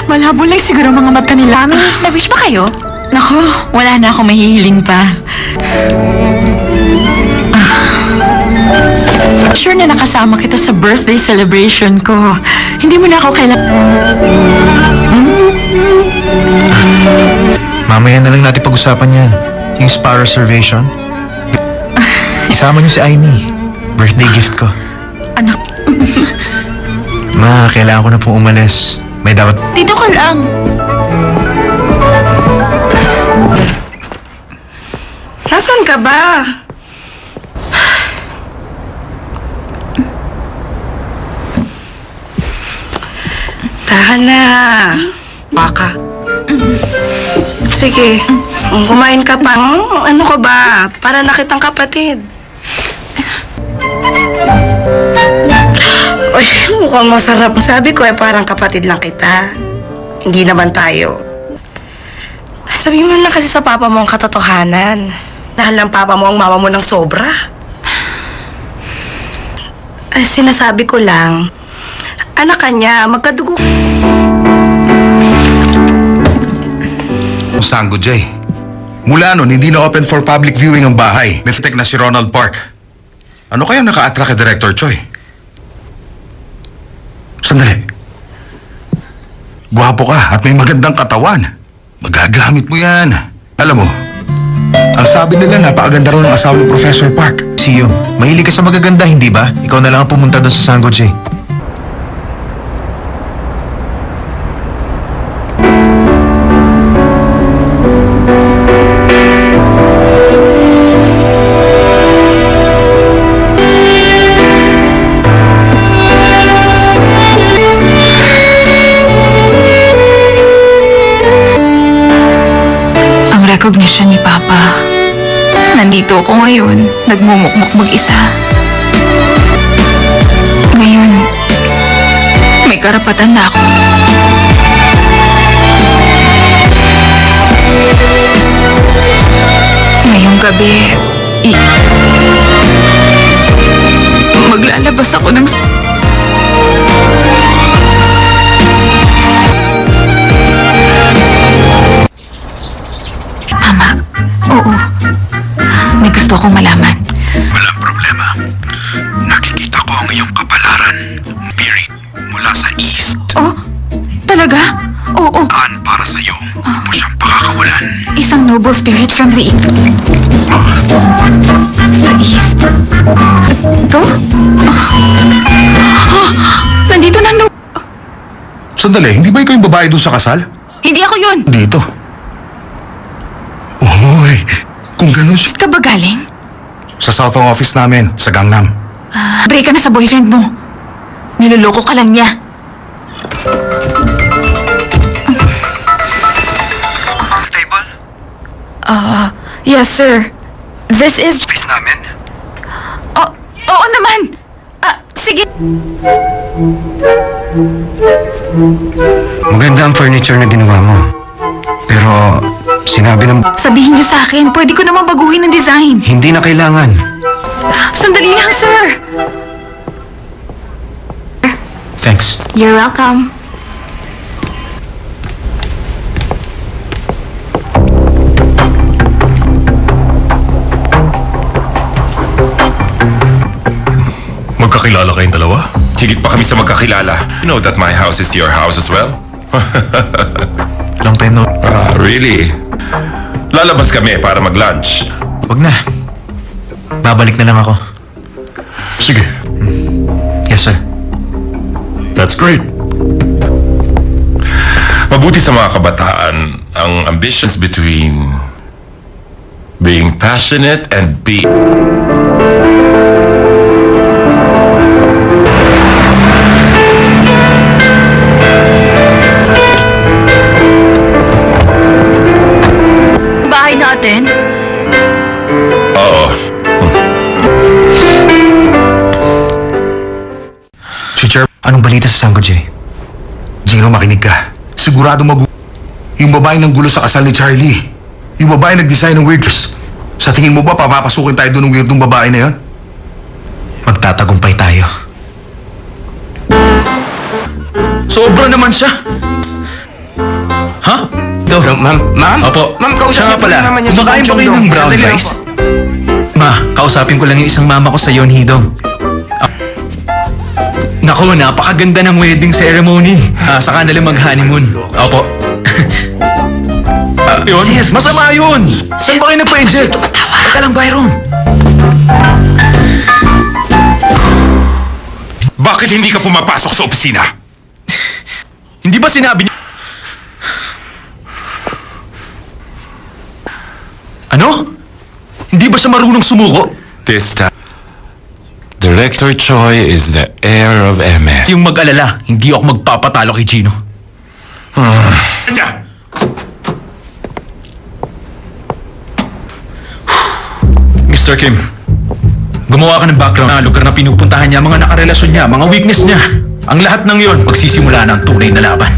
Malabo lang siguro mga mata nila. Na-wish ba kayo? Nako, wala na akong mahihiling pa. Sure na nakasama kita sa birthday celebration ko. Hindi mo na ako Mamaya na lang natin pag-usapan yan. Yung spa reservation. Isama niyo si Aimee. Birthday gift ko. Anak, Ma, kailangan ko na pong umalis. May dapat... dito ka lang. Nasaan ka ba? Tahan na. Baka. Sige, kumain ka pa. Ano ka ba? Para nakitang kapatid. Uy, mukhang masarap. Sabi ko parang kapatid lang kita. Hindi naman tayo. Sabi mo lang kasi sa papa mo ang katotohanan. Dahil ng papa mo ang mama mo ng sobra. Sinasabi ko lang, anak ka niya, magkadugo. Sanggo, Jay. Mula nun, hindi na open for public viewing ang bahay. Mythic na si Ronald Park. Ano kaya naka-attract kay Director Choi? Sandali. Gwapo ka at may magandang katawan. Magagamit mo yan. Alam mo, ang sabi nila napakaganda raw ng asawa ni Professor Park. Siyo, mahilig ka sa magaganda, hindi ba? Ikaw na lang ang pumunta doon sa Sanggo, Jay. recognition ni Papa. Nandito ako ngayon, nagmumukmuk mag-isa. Ngayon, may karapatan na ako. Ngayong gabi, maglalabas ako ng... Tama. Oo. May gusto akong malaman. Walang problema. Nakikita ko ang iyong kapalaran. Spirit mula sa east. Oh, talaga? Oo. Daan para sa'yo. Huwag mo siyang pakakawalan. Isang noble spirit from the east. Sa east? Ito? Nandito na Sandali, hindi ba ikaw yung babae doon sa kasal? Hindi ako yun. Dito. Uy, kung ganun siya. Ka ba galing? Sa Southong office namin, sa Gangnam. Break ka na sa boyfriend mo. Niloloko ka lang niya. Table? Yes, sir. This is... Office namin? Oh, oo naman. Sige. Maganda ang furniture na ginawa mo. Pero, sinabi ng... Sabihin niyo sa akin, pwede ko naman baguhin ang design. Hindi na kailangan. Sandali lang, sir. Thanks. You're welcome. Magkakilala kayong dalawa? Higit pa kami sa magkakilala. You know that my house is your house as well? Long time no... Really? Lalabas kami para mag-lunch. Wag na. Babalik na lang ako. Sige. Yes, sir. That's great. Mabuti sa mga kabataan ang ambitions between being passionate and being... Bahay natin? Oo. Teacher, anong balita sa Sango J? Gino, makinig ka. Sigurado yung babae ng gulo sa kasal ni Charlie. Yung babae nag-design ng weird dress. Sa tingin mo ba papapasukin tayo doon ng weirdong babae na yon? Magtatagumpay tayo. Sobra naman siya. Ha? Ito. Ma'am? Opo. Ma'am, kausapin Siya nga pala. ko naman yung si Kumakain ba Bong kayo Jong ng Dong? brown Sandali lang rice? po. Ma, kausapin ko lang yung isang mama ko sa yon, Hidong. Naku, napakaganda ng wedding ceremony. Saka nila mag-honeymoon. Opo. Yun? Masama yun! Saan ba kayo nagpa-inject? Teka lang, Byron. Bakit hindi ka pumapasok sa opisina? Hindi ba sinabi niyo? Ano? Hindi ba siya marunong sumuko? This time, Director Choi is the heir of MS. Yung mag-alala, hindi ako magpapatalo kay Gino. Kanya! Mr. Kim, gumawa ka ng background na lugar na pinupuntahan niya, mga nakarelasyon niya, mga weakness niya. Ang lahat ng yon, magsisimula na ang tunay na laban.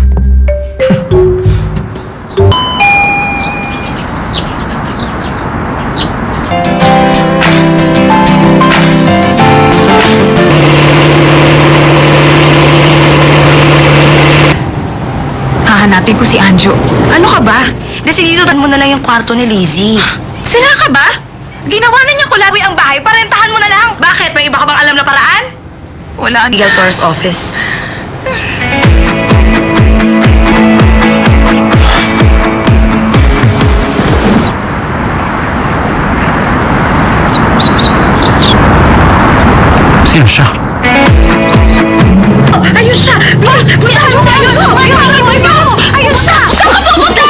Hahanapin ko si Anjo. Ano ka ba? Desididotan mo na lang yung kwarto ni Lizzie. Sila ka ba? Ginawa na niya Uy, ang bahay, parentahan mo na lang. Bakit? May iba ka bang alam na paraan? Wala. Legal Tour's office. Sino siya? Ayun siya! Bilis! Bilis! Ayun siya! Saan ka pupunta?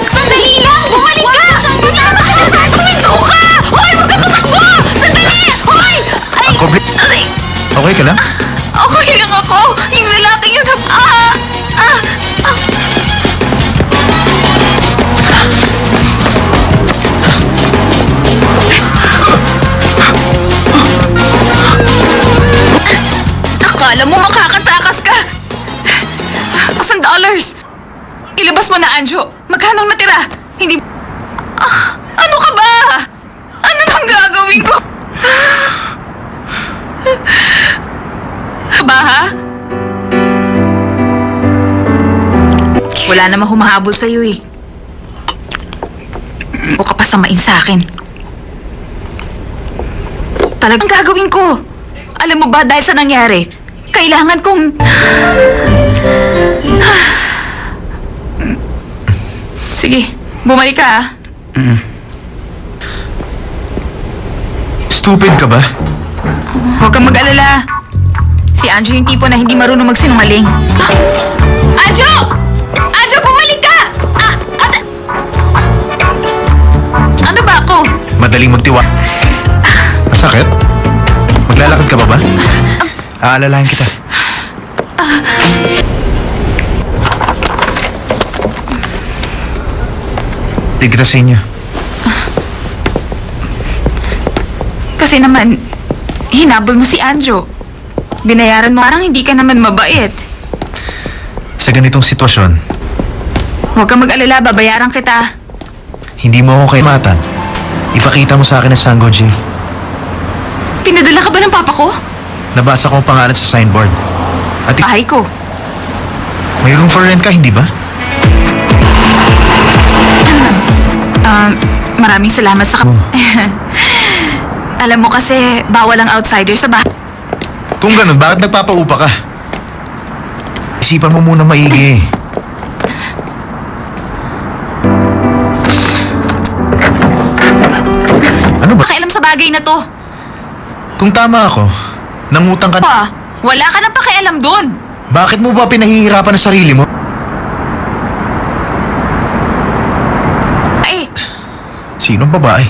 Sandali lang! Bumalik ka! Tama ka na! Tuminto ka! Hoy! Huwag ka tumakbo! Sandali! Hoy! Ay! Ay! Okay ka lang? Okay lang ako! Yung lalaking yun Akala mo makakatakas ka! $1,000! Ilabas mo na, Anjo! Magkano natira? Hindi... ano ka ba? Ano nang gagawin ko? Ba, ha? Wala namang humahabol sa'yo eh. O ka pa samain sa'kin. Talagang gagawin ko. Alam mo ba dahil sa nangyari, kailangan kong... Sige, bumalik ka ah. Stupid ka ba? Huwag kang mag-alala. Si Anjo yung tipo na hindi marunong magsinungaling. Anjo! Anjo, bumalik ka! Ano ba ako? Madaling magtiwa. Masakit? Maglalakad ka pa ba? Aalalahan kita. Tigil kita sa inyo. Kasi naman, hinabol mo si Anjo. Binayaran mo, parang hindi ka naman mabait. Sa ganitong sitwasyon, Huwag kang mag-alala, babayaran kita. hindi mo ako kaimatan. Ipakita mo sa akin ang Sango J. Pinadala ka ba ng papa ko? Nabasa ko ang pangalan sa signboard. At Bahay ko. may room for rent ka, hindi ba? Maraming salamat sa... Oh. Alam mo kasi, bawal ang outsider sa bahay. Kung ganun, bakit nagpapaupa ka? Isipan mo muna maigi. Ano Ano ba? Pakialam sa bagay na to. Kung tama ako, nangutang ka Pa, wala ka nang pakialam doon. Bakit mo ba pinahihirapan ang sarili mo? Ay, Sinong babae?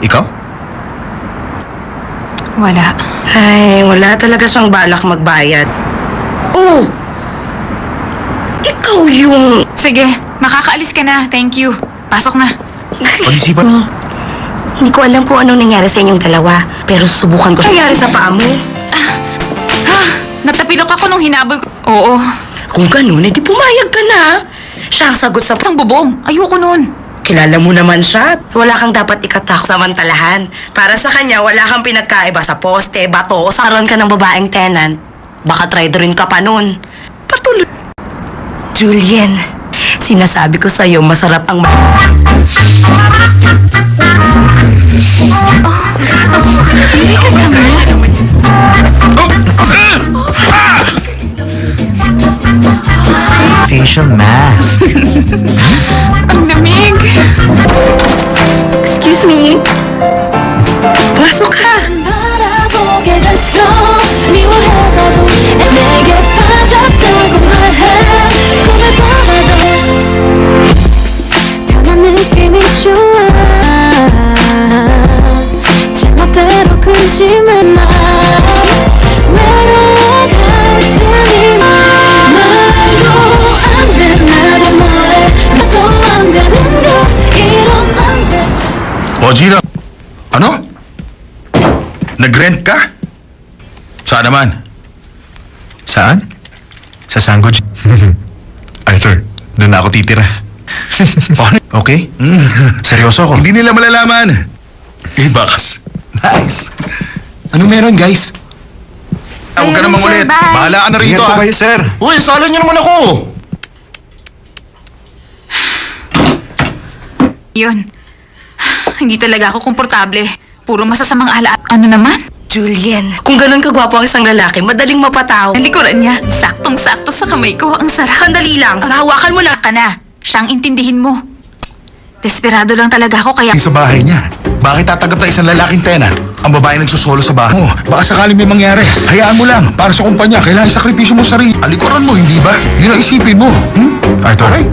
Ikaw? wala. Ay, wala talaga siyang balak magbayad. Oh! Ikaw yung... Sige, makakaalis ka na. Thank you. Pasok na. Pag-isipan mo. Hindi ko alam kung anong nangyari sa inyong dalawa, pero susubukan ko. Nangyari sa paa mo? Natapilok ako nung hinabol ko. Oo. Kung ganun, edi pumayag ka na. Siya ang sagot sa... Isang bubong. Ayoko nun. Kilala mo naman siya. Wala kang dapat ikatakot samantalahan. Para sa kanya, wala kang pinagkaiba sa poste, bato, o saron ka ng babaeng tenant. Baka traidorin ka pa nun. Patuloy. Julian, sinasabi ko sa'yo, masarap ang... Facial mask. Ang lamig. Excuse me? Pasok ka. 바라보게 됐어 미워해봐도 내게 빠졌다고 말해 꿈을 꿔봐도 변한 느낌이 좋아 제멋대로 굴지만 마 외로워갈 테니 말도 안돼 나를 몰래 나도 안 되는 거 이러면 안 되지 O, Gina. Ano? Nag-rent ka? Saan naman? Saan? Sa Sanggo. Arthur, doon na ako titira. Okay? Seryoso ako. Hindi nila malalaman. Bakas. Nice. Ano meron, guys? Huwag ka namang ulit. Bye. Bahala ka na rito, Ingat po ah. kayo, sir. Uy, salo niyo naman ako. Yun. Hindi talaga ako komportable. Puro masasamang ala. Ano naman? Julian, kung ganun kagwapo ang isang lalaki, madaling mapataw. Ang likuran niya. Saktong-sakto sa kamay ko. Ang sarap. Sandali lang, nahawakan mo lang. Ka na. Siyang intindihin mo. Desperado lang talaga ako kaya... Sa bahay niya. Bakit tatanggap na isang lalaking tenant? Ang babae nagsusolo sa bahay mo. Baka sakaling may mangyari. Hayaan mo lang. Para sa kumpanya, kailangan isakripisyo mo sarili. Alikuran mo, hindi ba? Yun ang isipin mo. Arthur? Okay?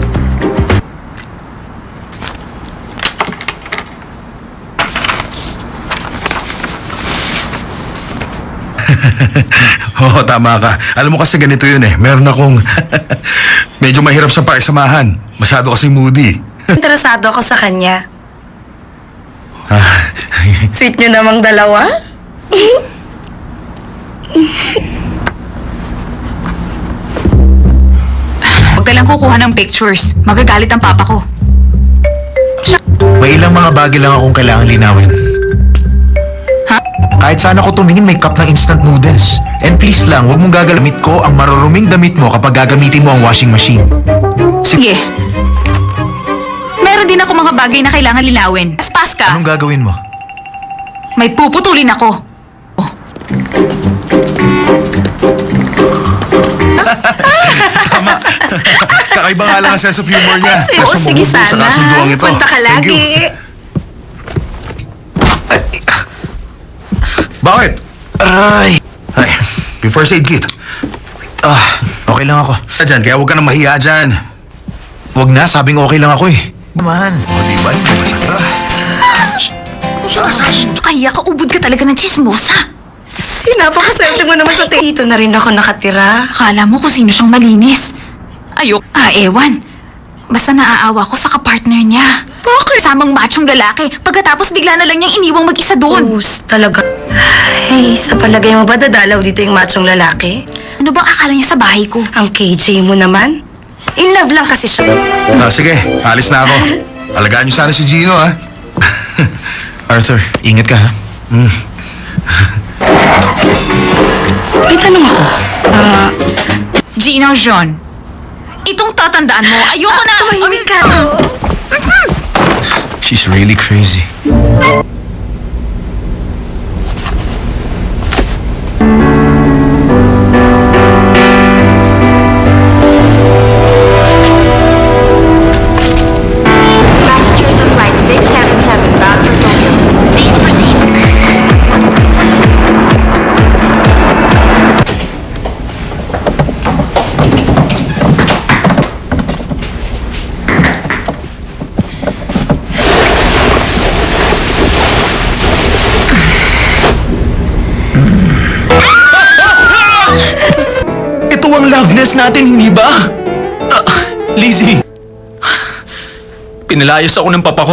Oo, tama ka. Alam mo kasi ganito yun eh. Meron akong... medyo mahirap sa pakisamahan. Masyado kasi moody. Interesado ako sa kanya. Ah, Sweet nyo namang dalawa? Huwag ka lang kukuha ng pictures. Magagalit ang papa ko. May ilang mga bagay lang akong kailangan linawin. Ha? Kahit saan ako tumingin, may cup ng instant noodles. And please lang, huwag mong gagalamit ko ang maruruming damit mo kapag gagamitin mo ang washing machine. Sige. Meron din ako mga bagay na kailangan linawin. Paspas ka. Anong gagawin mo? May puputulin ako. Tama. Kakaiba nga lang ang sense of humor niya. Oo, Nasa sige bumubog sa sana. kasunduang ito. Punta ka Thank lagi. you. Bakit? Aray. Ay, before first aid kit. Okay lang ako. Dyan, kaya huwag ka nang mahiya dyan. Huwag na, sabing okay lang ako eh. Man, o diba yung masakra? Kaya ka ubod ka talaga ng chismosa. Napakaswerte mo naman sa dito na rin ako nakatira. Akala mo kung sino siyang malinis. Ayok. Ewan. Basta naaawa ko sa kapartner niya. Bakit? Samang machong lalaki. Pagkatapos bigla na lang niyang iniwang mag-isa doon. Talaga. Ay, sa palagay mo ba dadalaw dito yung machong lalaki? Ano bang akala niya sa bahay ko? Ang KJ mo naman? In love lang kasi siya. Sige, alis na ako. Alagaan niyo sana si Gino, ha? Arthur, ingat ka, ha? May tanong ako. Gino John. Itong tatandaan mo, ayoko na! Tumahimik ka. She's really crazy. Passengers of flight 677 bound for Tokyo. Please proceed Ito ang love nest natin, hindi ba? Lizzie. Pinalayas ako ng papa ko.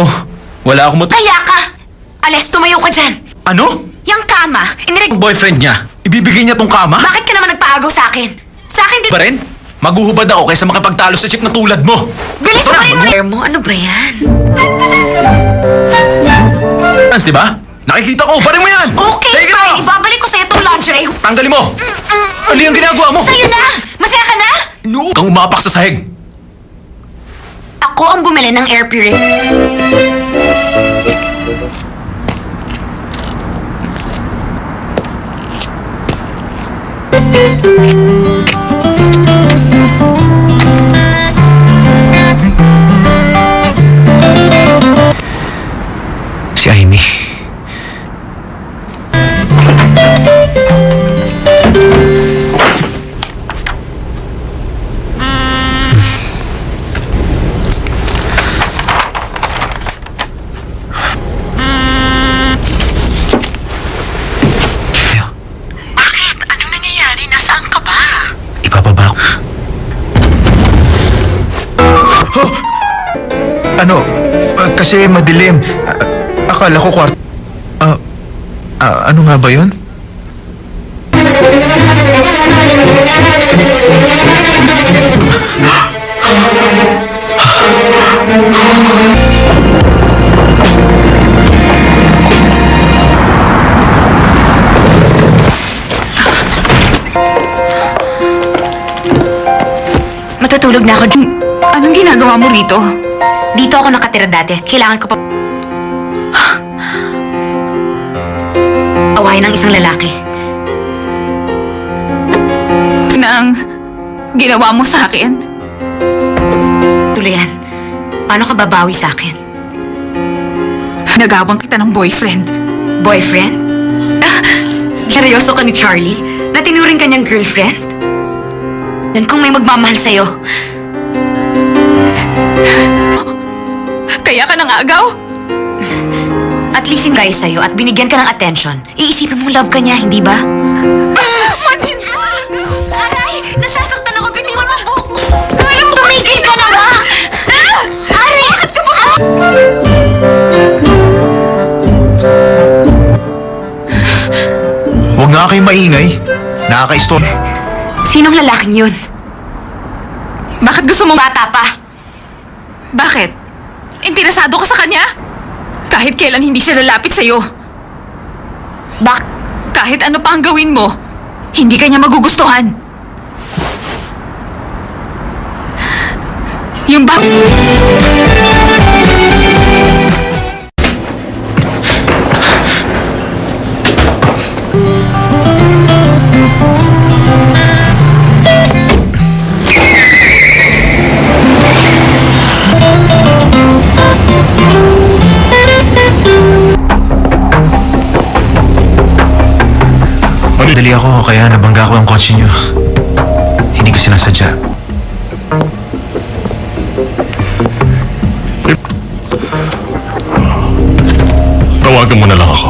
Wala akong Kaya ka! Ales, tumayo ka dyan! Ano? Yang kama, Ang boyfriend niya, ibibigay niya tong kama? Bakit ka naman nagpaagaw sa akin? Sa akin din... Ba rin? Maguhubad ako kaysa makipagtalo sa chick na tulad mo. Bilis mo rin mo! Ano ba yan? Di ba? Nakikita ko, parin mo yan! Okay, Take it fine. off! Ibabalik ko sa'yo itong lingerie. Tanggalin mo! Ano yung ginagawa mo? Sa'yo na! Masaya ka na? No! Kang umapak sa sahig. Ako ang bumili ng air purifier. Si Amy. Bakit? Anong nangyayari? Nasaan ka ba? Ibababa ko. Ano? Kasi madilim. Akala ko kwarto. Ano nga ba yun? Matutulog na ako. Anong ginagawa mo rito? Dito ako nakatira dati. Kailangan ko pa... awayan ng isang lalaki. Na ang ginawa mo sa akin? Tulayan, paano ka babawi sa akin? Nagawang kita ng boyfriend. Boyfriend? Seryoso ka ni Charlie? Na tinuring ka niyang girlfriend? Yan kung may magmamahal sa'yo. Kaya ka nang agaw? At least yung guy sa'yo at binigyan ka ng attention. Iisipin mo love ka niya, hindi ba? Aray! Nasasaktan ako. Biniwan mo buhok ko. Alam, tumigil ka na ba? Aray! Bakit ka ba? Huwag nga kayong maingay. Nakaka-istorya. Sinong lalaking yun? Bakit gusto mo Bata pa. Bakit? Interesado ka sa kanya? Kahit kailan hindi siya lalapit sa'yo. Kahit ano pa ang gawin mo, hindi ka niya magugustuhan. Yung ba... Dali ako, kaya nabangga ko ang kotse niyo. Hindi ko sinasadya. Tawagan mo na lang ako.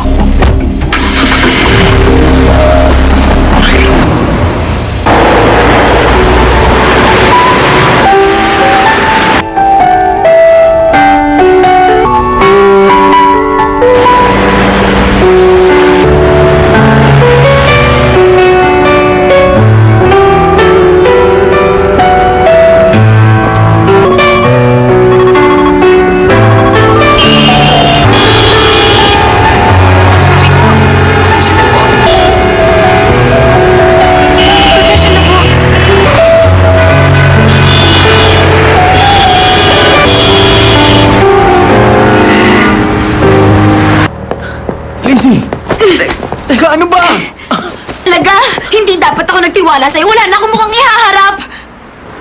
Teka, ano ba? Laga, hindi dapat ako nagtiwala sa'yo. Wala na akong mukhang ihaharap.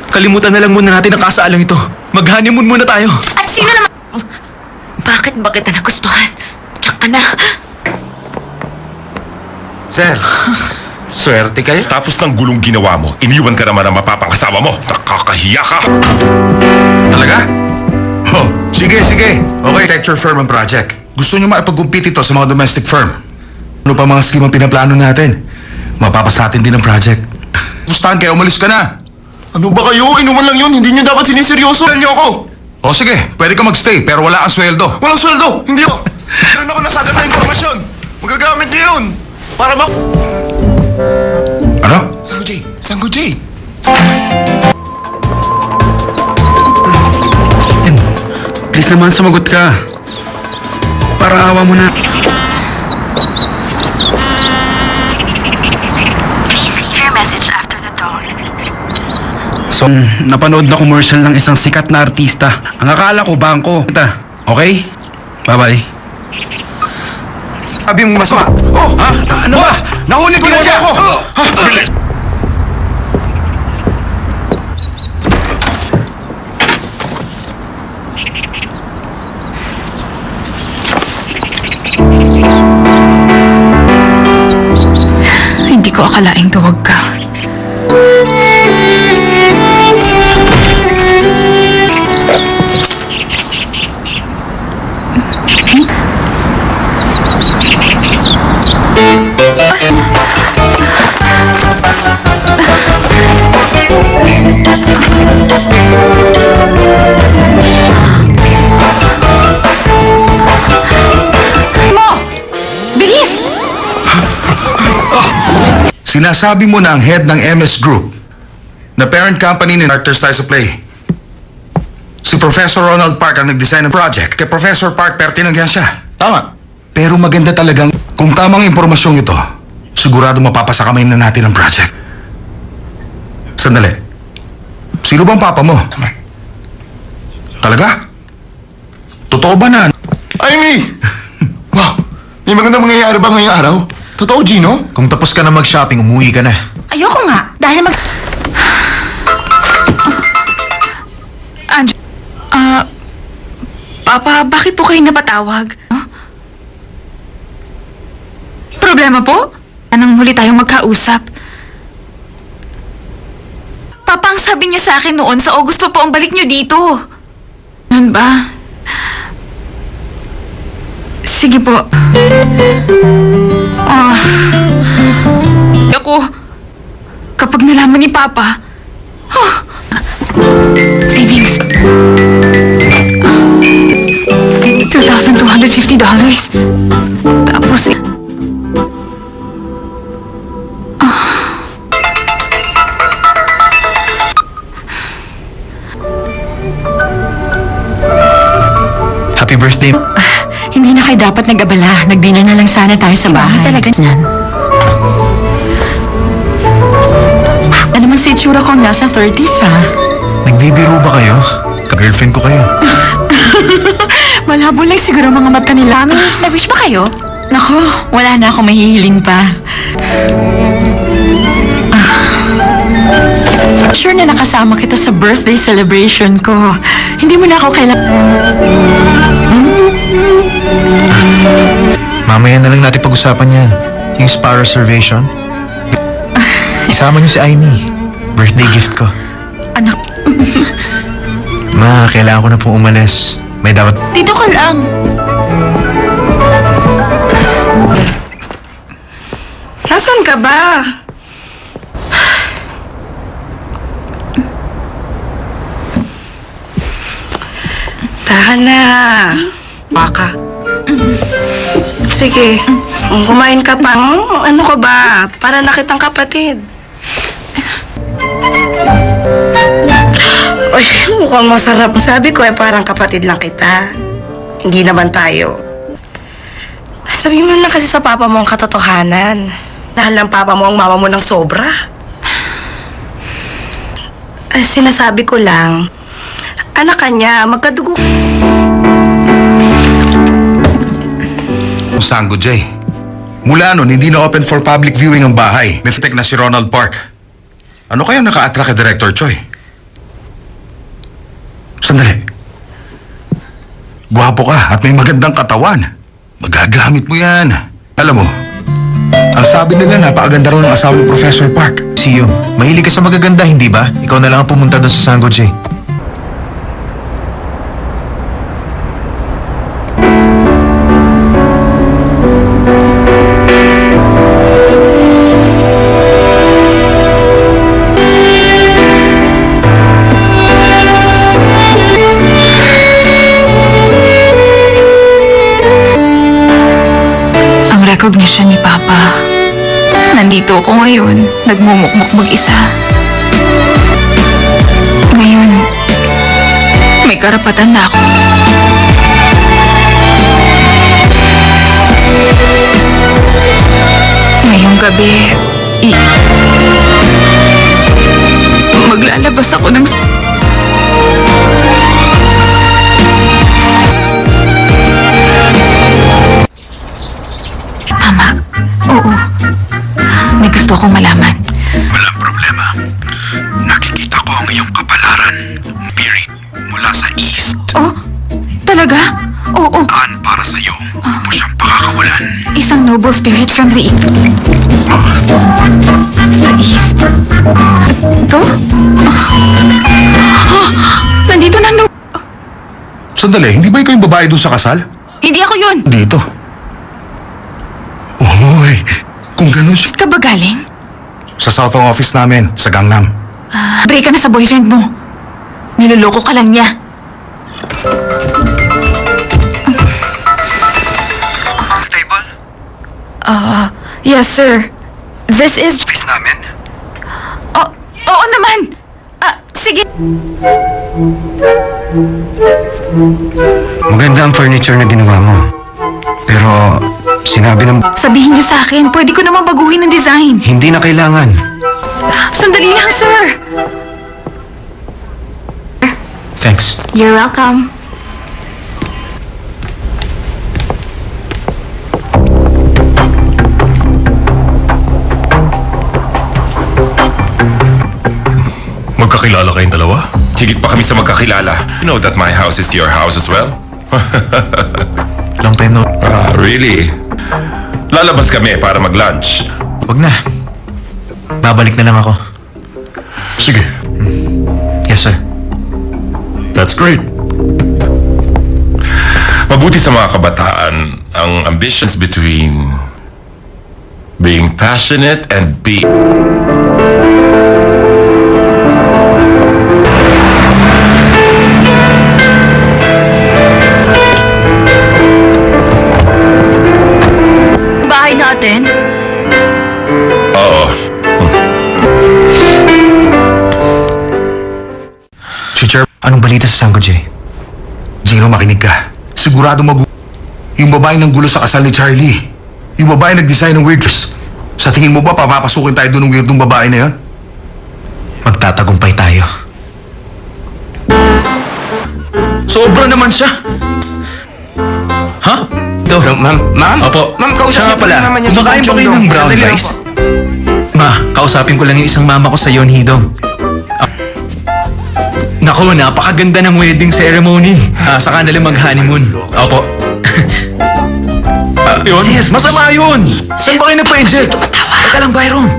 Kalimutan na lang muna natin ang kasaalang ito. Mag-honeymoon muna tayo. At sino naman... Bakit ba kita nagustuhan? Diyan ka na. Sir, swerte kayo. Tapos ng gulong ginawa mo, iniwan ka naman ang mapapangasawa mo. Nakakahiya ka. Talaga? Oh, sige. Okay, architecture firm ang project. Gusto nyo maipag-compete ito sa mga domestic firm. Ano pa mga scheme ang pinaplano natin? Mapapasa atin din ang project. Pustahan kaya umalis ka na. Ano ba kayo? Inuman lang yun. Hindi niyo dapat siniseryoso. Niyo ako. O sige, pwede ka magstay pero wala kang sweldo. Walang sweldo. Hindi ako. Meron ako nasagad na informasyon. Magagamit niyo yun. Para ba... Ano? Sango J. Sango J. Please naman sumagot ka. Para awa mo na. Please leave your message after the tone. So, napanood na commercial ng isang sikat na artista. Ang akala ko, bangko. Okay? Bye-bye. Sabi mong masama. Oh! Ha? Ano ba? Nahuli ko na siya! ako! Ha? Bilis! Hindi ko akalaing tuwag ka. Mo! Bilis! Sinasabi mo na ang head ng MS Group na parent company ni Arthur Styles sa Play. Si Professor Ronald Park ang nag-design ng project. Kay Professor Park, pero tinanggihan siya. Tama. Pero maganda talagang, kung tamang impormasyong ito, sigurado mapapasa kamay na natin ang project. Sandali. Sino bang papa mo? Talaga? Totoo ba na? Amy! Wow! May magandang mangyayari ba ngayong araw? Totoo, Gino? Kung tapos ka na mag-shopping, umuwi ka na. Ayoko nga, dahil Papa, bakit po kayo napatawag? Huh? Problema po? Anong huli tayong magkausap? Papa, ang sabi niya sa akin noon, sa August pa po ang balik niyo dito. Ano ba? Sige po. Ako, kapag nalaman ni Papa, savings. $2,250. Tapos, Happy birthday. Hindi na kayo dapat nag-abala. Nag-dinner na lang sana tayo sa bahay. Talaga yan. Ano naman si itsura ko nasa 30s, ha? Nagbibiro ba kayo? Ka-girlfriend ko kayo. Malabo lang siguro mga mata nila. Nag-wish ba kayo? Nako, wala na akong mahihiling pa. Sure na nakasama kita sa birthday celebration ko. Hindi mo na ako Mamaya na lang natin pag-usapan yan. Yung spa reservation. Isama niyo si Amy. Birthday gift ko. Anak, Ma, kailangan ko na pong umalis. May dapat... dito ka lang. Nasaan ka ba? Tahan na. Baka. Sige, kumain ka pa. Ano ka ba? Para na kitang kapatid. Uy, mukhang masarap. Sabi ko parang kapatid lang kita. Hindi naman tayo. Sabi mo lang kasi sa papa mo ang katotohanan. Dahil ng papa mo ang mama mo ng sobra. Sinasabi ko lang, anak ka niya, magkadugo. Sango J. Mula nun, hindi na open for public viewing ang bahay. May na si Ronald Park. Ano kaya naka-attract kay Director Choi? Sandali. Gwapo ka at may magandang katawan. Magagamit mo yan. Alam mo, ang sabi nila napakaganda raw ng asawa ni Professor Park. Siyo, mahilig ka sa magaganda, hindi ba? Ikaw na lang ang pumunta doon sa Sango J. recognition ni Papa. Nandito ako ngayon, nagmumukmuk mag-isa. Ngayon, may karapatan na ako. Ngayong gabi, maglalabas ako ng... Tama. Oo. May gusto akong malaman. Walang problema. Nakikita ko ang iyong kapalaran. Spirit mula sa east. Oh, talaga? Oo. Daan para sa'yo. Huwag mo siyang pakakawalan. Isang noble spirit from the east. Sa east? Ito? Nandito na Sandali, hindi ba ikaw yung babae doon sa kasal? Hindi ako yun. Dito. Uy, kung ganun siya. Ka ba galing? Sa Southong office namin, sa Gangnam. Break ka na sa boyfriend mo. Niloloko ka lang niya. Table? Yes, sir. This is... Office namin? Oh, oo naman. Sige. Maganda ang furniture na ginawa mo. Pero sinabi ng... Sabihin niyo sa akin, pwede ko naman baguhin ang design. Hindi na kailangan. Sandali lang, sir. Thanks. You're welcome. Magkakilala kayong dalawa? Higit pa kami sa magkakilala. You know that my house is your house as well? Long time no. Really? Lalabas kami para mag-lunch. Wag na. Babalik na lang ako. Sige. Yes, sir. That's great. Mabuti sa mga kabataan ang ambitions between being passionate and being... Bahay natin? Oo. Teacher, anong balita sa Sanggo J? Gino, makinig ka. Sigurado yung babae ng gulo sa kasal ni Charlie. Yung babae nag-design ng weird dress. Sa tingin mo ba papapasukin tayo doon ng weirdong babae na yan? Magtatagumpay tayo. Sobra naman siya. Ha? Ito. Ma'am? Opo. Ma'am, kausapin Siya nga pala. ko naman yan si Kumakain Bong ba kayo Jong ng Dong? brown Sandali lang rice? Ma, kausapin ko lang yung isang mama ko sa Yonhidong. Naku, napakaganda ng wedding ceremony. Saka nila mag-honeymoon. Opo. Yun? Masama yun! Saan ba kayo nagpa-inject? Teka lang, Byron.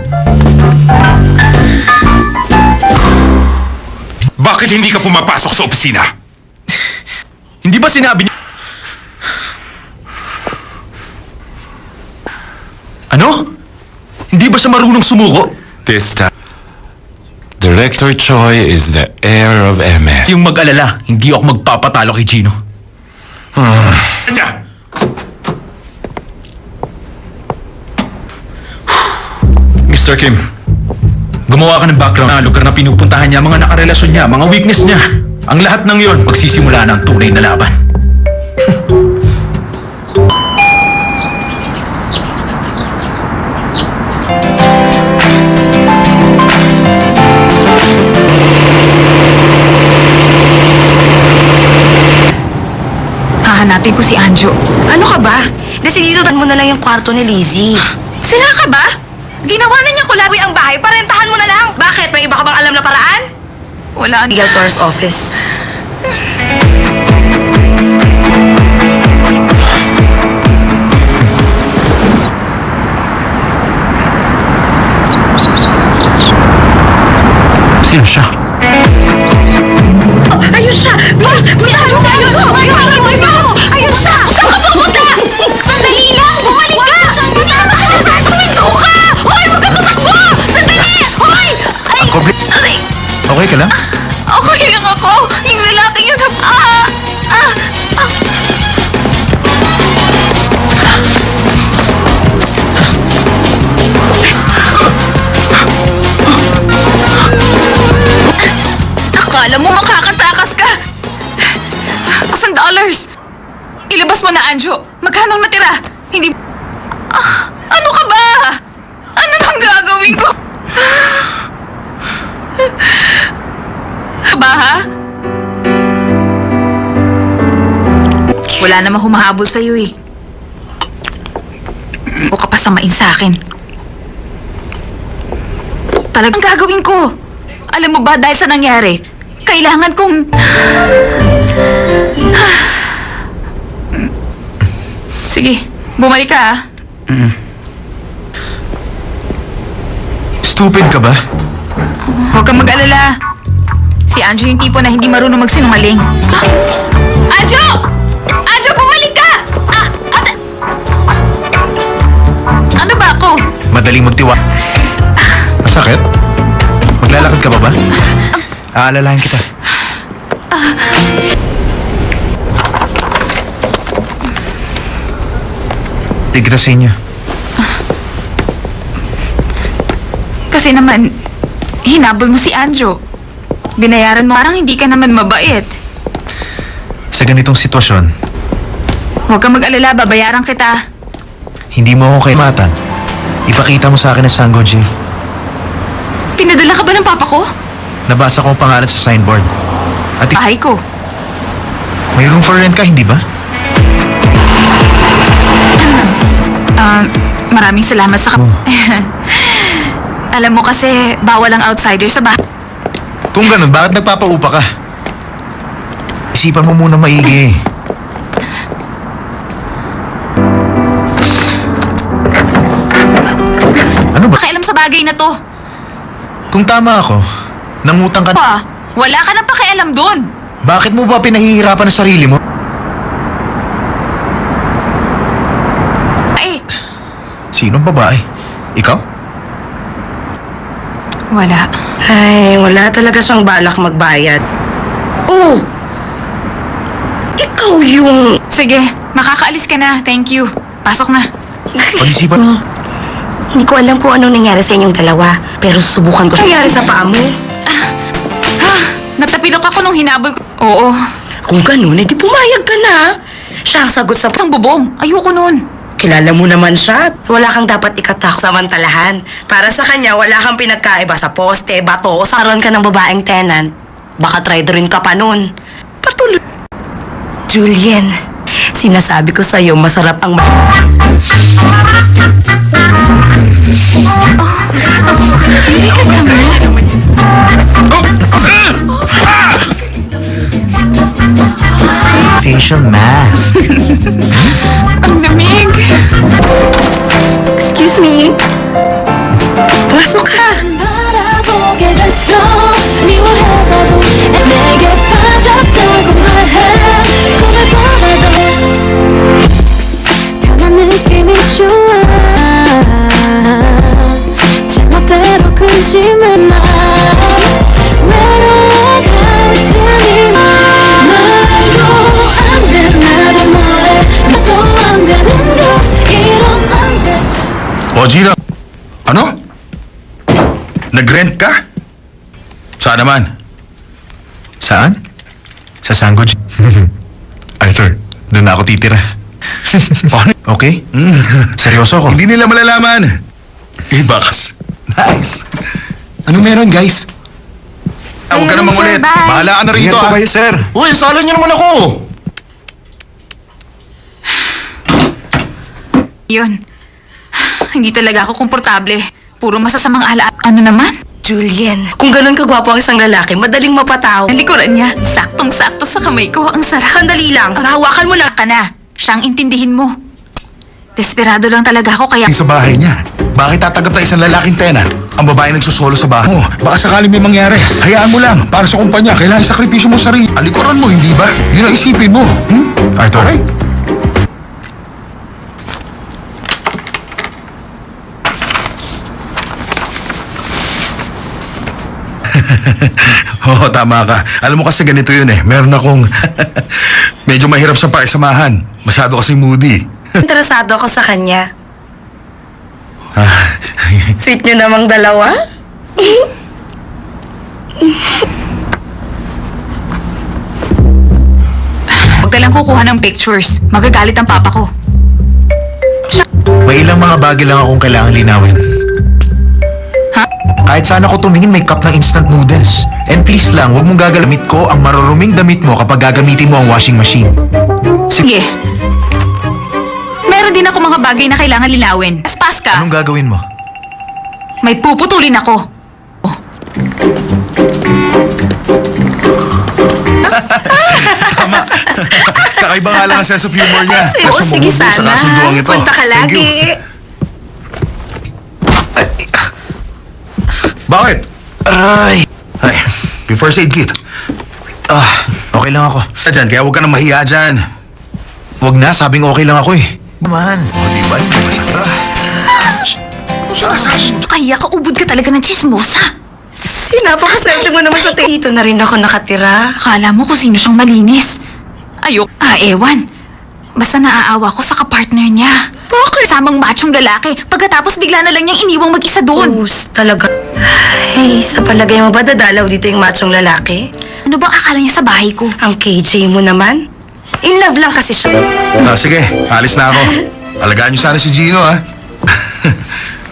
Bakit hindi ka pumapasok sa opisina? Hindi ba sinabi niyo... Ano? Hindi ba siya marunong sumuko? This time, Director Choi is the heir of MS. Yung mag-alala, hindi ako magpapatalo kay Gino. Kanya! Mr. Kim, gumawa ka ng background na lugar na pinupuntahan niya, mga nakarelasyon niya, mga weakness niya. Ang lahat ng yon, magsisimula na ang tunay na laban. Hahanapin ko si Anjo. Ano ka ba? Desidido mo na lang yung kwarto ni Lizzie. Sila ka ba? Ginawa na niya kulawi Ang bahay, parentahan mo na lang. Bakit? May iba ka bang alam na paraan? Wala. Legal Tour's office. Sino siya? Ayun siya! Bilis! Bilis! Ayun siya! Ayun siya! Ayun siya! Saan ka pupunta? Sandali lang! Bumalik ka! Tama ka na! Tuminto ka! Hoy! Huwag ka tumakbo! Sandali! Hoy! Ay! Ay! Okay ka lang? Okay lang ako. Yung lalaking yun. Akala mo makakatakas ka. $1,000. Ilabas mo na, Anjo. Magkano natira? Hindi... ano ka ba? Ano nang gagawin ko? Ba, ha? Wala namang humahabol sa'yo eh. O ka pa samain sa akin. Talagang gagawin ko. Alam mo ba, dahil sa nangyari, kailangan kong... Sige, bumalik ka, ha? Stupid ka ba? Huwag kang mag-alala. Si Anjo yung tipo na hindi marunong magsinungaling. Anjo! Anjo, bumalik ka! Ano ba ako? Madaling magtiwa. Masakit? Maglalakad ka pa ba? Aalalahan kita. Hindi kita sa inyo. Kasi naman, hinabol mo si Anjo. Binayaran mo, parang hindi ka naman mabait. Sa ganitong sitwasyon, Huwag kang mag-alala, babayaran kita. hindi mo ako kaimatan. Ipakita mo sa akin ang Sango J. Pinadala ka ba ng papa ko? Nabasa ko ang pangalan sa signboard. At Bahay ko. may room for rent ka, hindi ba? Maraming salamat sa... Oh. Alam mo kasi, bawal ang outsider sa bahay. Kung ganun, bakit nagpapaupa ka? Isipan mo muna maigi. Ano ba? Pakialam sa bagay na to. Kung tama ako, nangutang ka Pa, wala ka nang pakialam doon. Bakit mo ba pinahihirapan ang sarili mo? Ay, Sinong babae? Ikaw? wala. Ay, wala talaga siyang balak magbayad. Oh! Ikaw yung... Sige, makakaalis ka na. Thank you. Pasok na. Pag-isipan mo. Hindi ko alam kung anong nangyari sa inyong dalawa, pero susubukan ko siya. Nangyari sa paa mo? Natapilok ako nung hinabol ko. Oo. Kung ganun, edi pumayag ka na. Siya ang sagot sa... Ang bubong. Ayoko nun. Kilala mo naman siya. Wala kang dapat ikatak samantalahan. Para sa kanya, wala kang pinagkaiba sa poste, bato, o saron ka ng babaeng tenant. Baka try rin ka pa nun. Patuloy. Julian, sinasabi ko sa'yo, masarap ang... Facial mask. Ang lamig. Excuse me? Pasok ka. 바라보게 됐어 미워해봐도 내게 빠졌다고 말해 꿈을 보내도 변한 느낌이 좋아 제멋대로 굴지만 마 외로워갈 테니만 말도 안돼 나를 몰래 나도 안 되는 것 이러면 안 되지 O, Gina. Ano? Nag-rent ka? Saan naman? Saan? Sa Sango J. Arthur, doon na ako titira. Okay? Seryoso ako. Hindi nila malalaman. Bakas. Nice. Ano meron, guys? Huwag ka namang ulit. Bye. Bahala ka na rito, Ingat po ah. kayo, sir. Uy, salo niyo naman ako. Yun. Hindi talaga ako komportable. Puro masasamang ala... Ano naman? Julian, kung ganun kagwapo ang isang lalaki, madaling mapataw. Ang likuran niya, saktong-sakto sa kamay ko. Ang sarap. Sandali lang, nahawakan mo lang. Ka na. Siyang intindihin mo. Desperado lang talaga ako kaya... Sa bahay niya. Bakit tatanggap na isang lalaking tenant? Ang babae nagsusolo sa bahay mo. Baka sakaling may mangyari. Hayaan mo lang. Para sa kumpanya, kailangan isakripisyo mo sarili. Alikuran mo, hindi ba? Yun ang isipin mo. Arthur? Okay. Oo, tama ka. Alam mo kasi ganito yun eh. Meron akong... medyo mahirap sa pakisamahan. Masyado kasi moody. Interesado ako sa kanya. Ah, Sweet nyo namang dalawa? lang kukuha ng pictures. Magagalit ang papa ko. May ilang mga bagay lang akong kailangan linawin. Ha? Kahit sana ko tumingin may cup ng instant noodles. And please lang, huwag mong gagalamit ko ang maruruming damit mo kapag gagamitin mo ang washing machine. Sige. Meron din ako mga bagay na kailangan linawin. Paspas ka. Anong gagawin mo? May puputulin ako. Tama. Kakaiba nga lang ang sense of humor niya. Oo, sige Sa sana. kasunduang ito. Punta ka Thank you. lagi. Bakit? Aray. Ay, may first aid kit. Okay lang ako. Dyan, kaya huwag ka nang mahiya dyan. Huwag na, sabing okay lang ako eh. Man. O, diba? Hindi masaka. Kaya ka ubod ka talaga ng chismosa. Napakaswerte mo naman sa dito na rin ako nakatira. Akala mo kung sino siyang malinis. Ayok. Ewan. Basta naaawa ko sa kapartner niya. Bakit? Samang machong lalaki. Pagkatapos bigla na lang niyang iniwang mag-isa doon. Talaga. Ay, sa palagay mo ba dadalaw dito yung machong lalaki? Ano bang akala niya sa bahay ko? Ang KJ mo naman? In love lang kasi siya. Sige, alis na ako. Alagaan niyo sana si Gino, ha?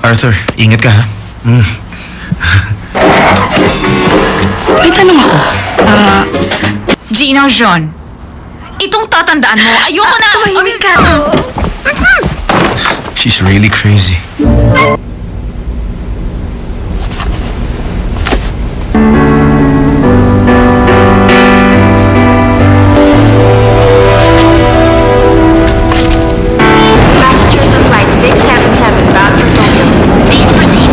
Arthur, ingat ka, ha? May tanong ako. Gino John. Itong tatandaan mo, ayoko na. Tumahimik ka. She's really crazy. Passengers on flight 677 bound for Tokyo. Please proceed.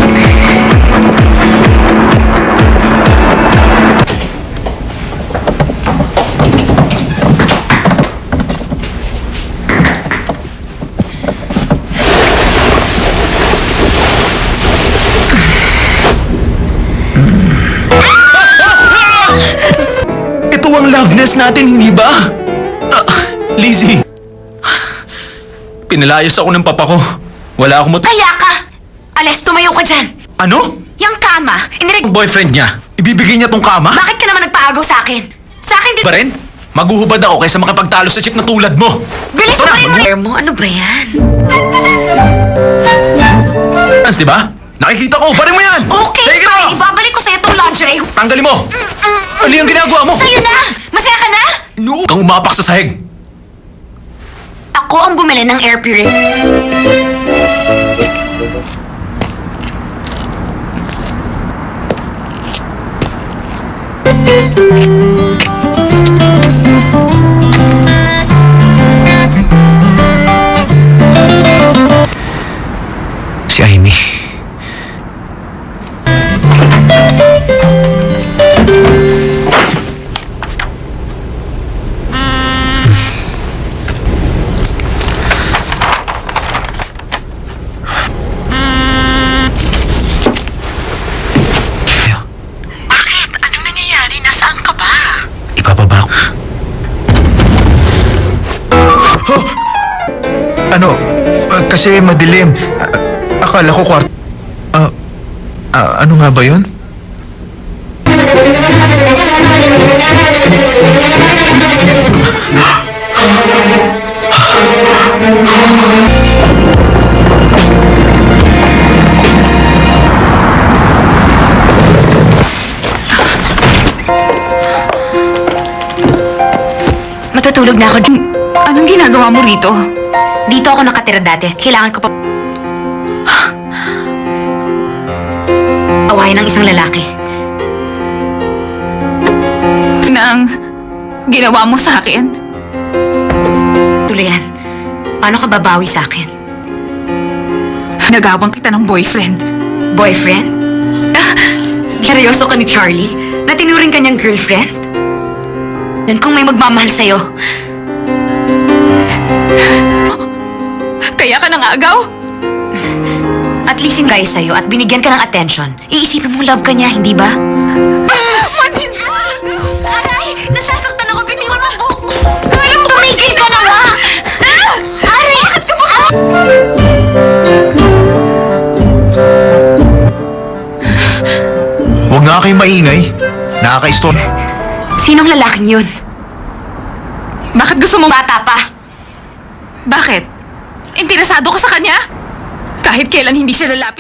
Ito ang love nest natin, hindi ba? Lizzie. Pinalayas ako ng papa ko. Wala akong Kaya ka! Ales, tumayo ka dyan! Ano? Yung kama, Ang boyfriend niya. Ibibigay niya tong kama? Bakit ka naman nagpaagaw sa akin? Sa akin din... Ba rin? Maguhubad ako kaysa makipagtalo sa chick na tulad mo. Bilis Ito na, mo rin mo! Ano ba yan? Di ba? Nakikita ko, parin mo yan! Okay, Take it fine. off! Ibabalik ko sa'yo itong lingerie. Tanggalin mo! Ano yung ginagawa mo? Sa'yo na! Masaya ka na? No! Kang umapak sa sahig. Ako ang bumili ng air purifier. Si Amy. Bakit? Anong nangyayari? Nasaan ka ba? Ibababa ko. Ano? Kasi madilim. Akala ko kwarto. Ano nga ba yun? Matutulog na ako. Anong ginagawa mo rito? Dito ako nakatira dati. Kailangan ko pa... awayan ng isang lalaki. Nang ginawa mo sa akin? Tulayan. Paano ka babawi sa akin? Nagawang kita ng boyfriend. Boyfriend? Seryoso ka ni Charlie? Na tinuring kanyang girlfriend? Yan kung may magmamahal sa'yo. Kaya ka nang agaw? At least yung guy sa'yo at binigyan ka ng attention. Iisipin mo love ka niya, hindi ba? Aray! Nasasaktan ako. Biniwan mo ang buhok ko. Tumigil ka na nga! Aray! Bakit ka ba? Huwag nga kayong maingay. Nakaka-istorbo. Sinong lalaking yun? Bakit gusto mong Bata pa. Bakit? Interesado ka sa kanya? Kahit kailan hindi siya lalapit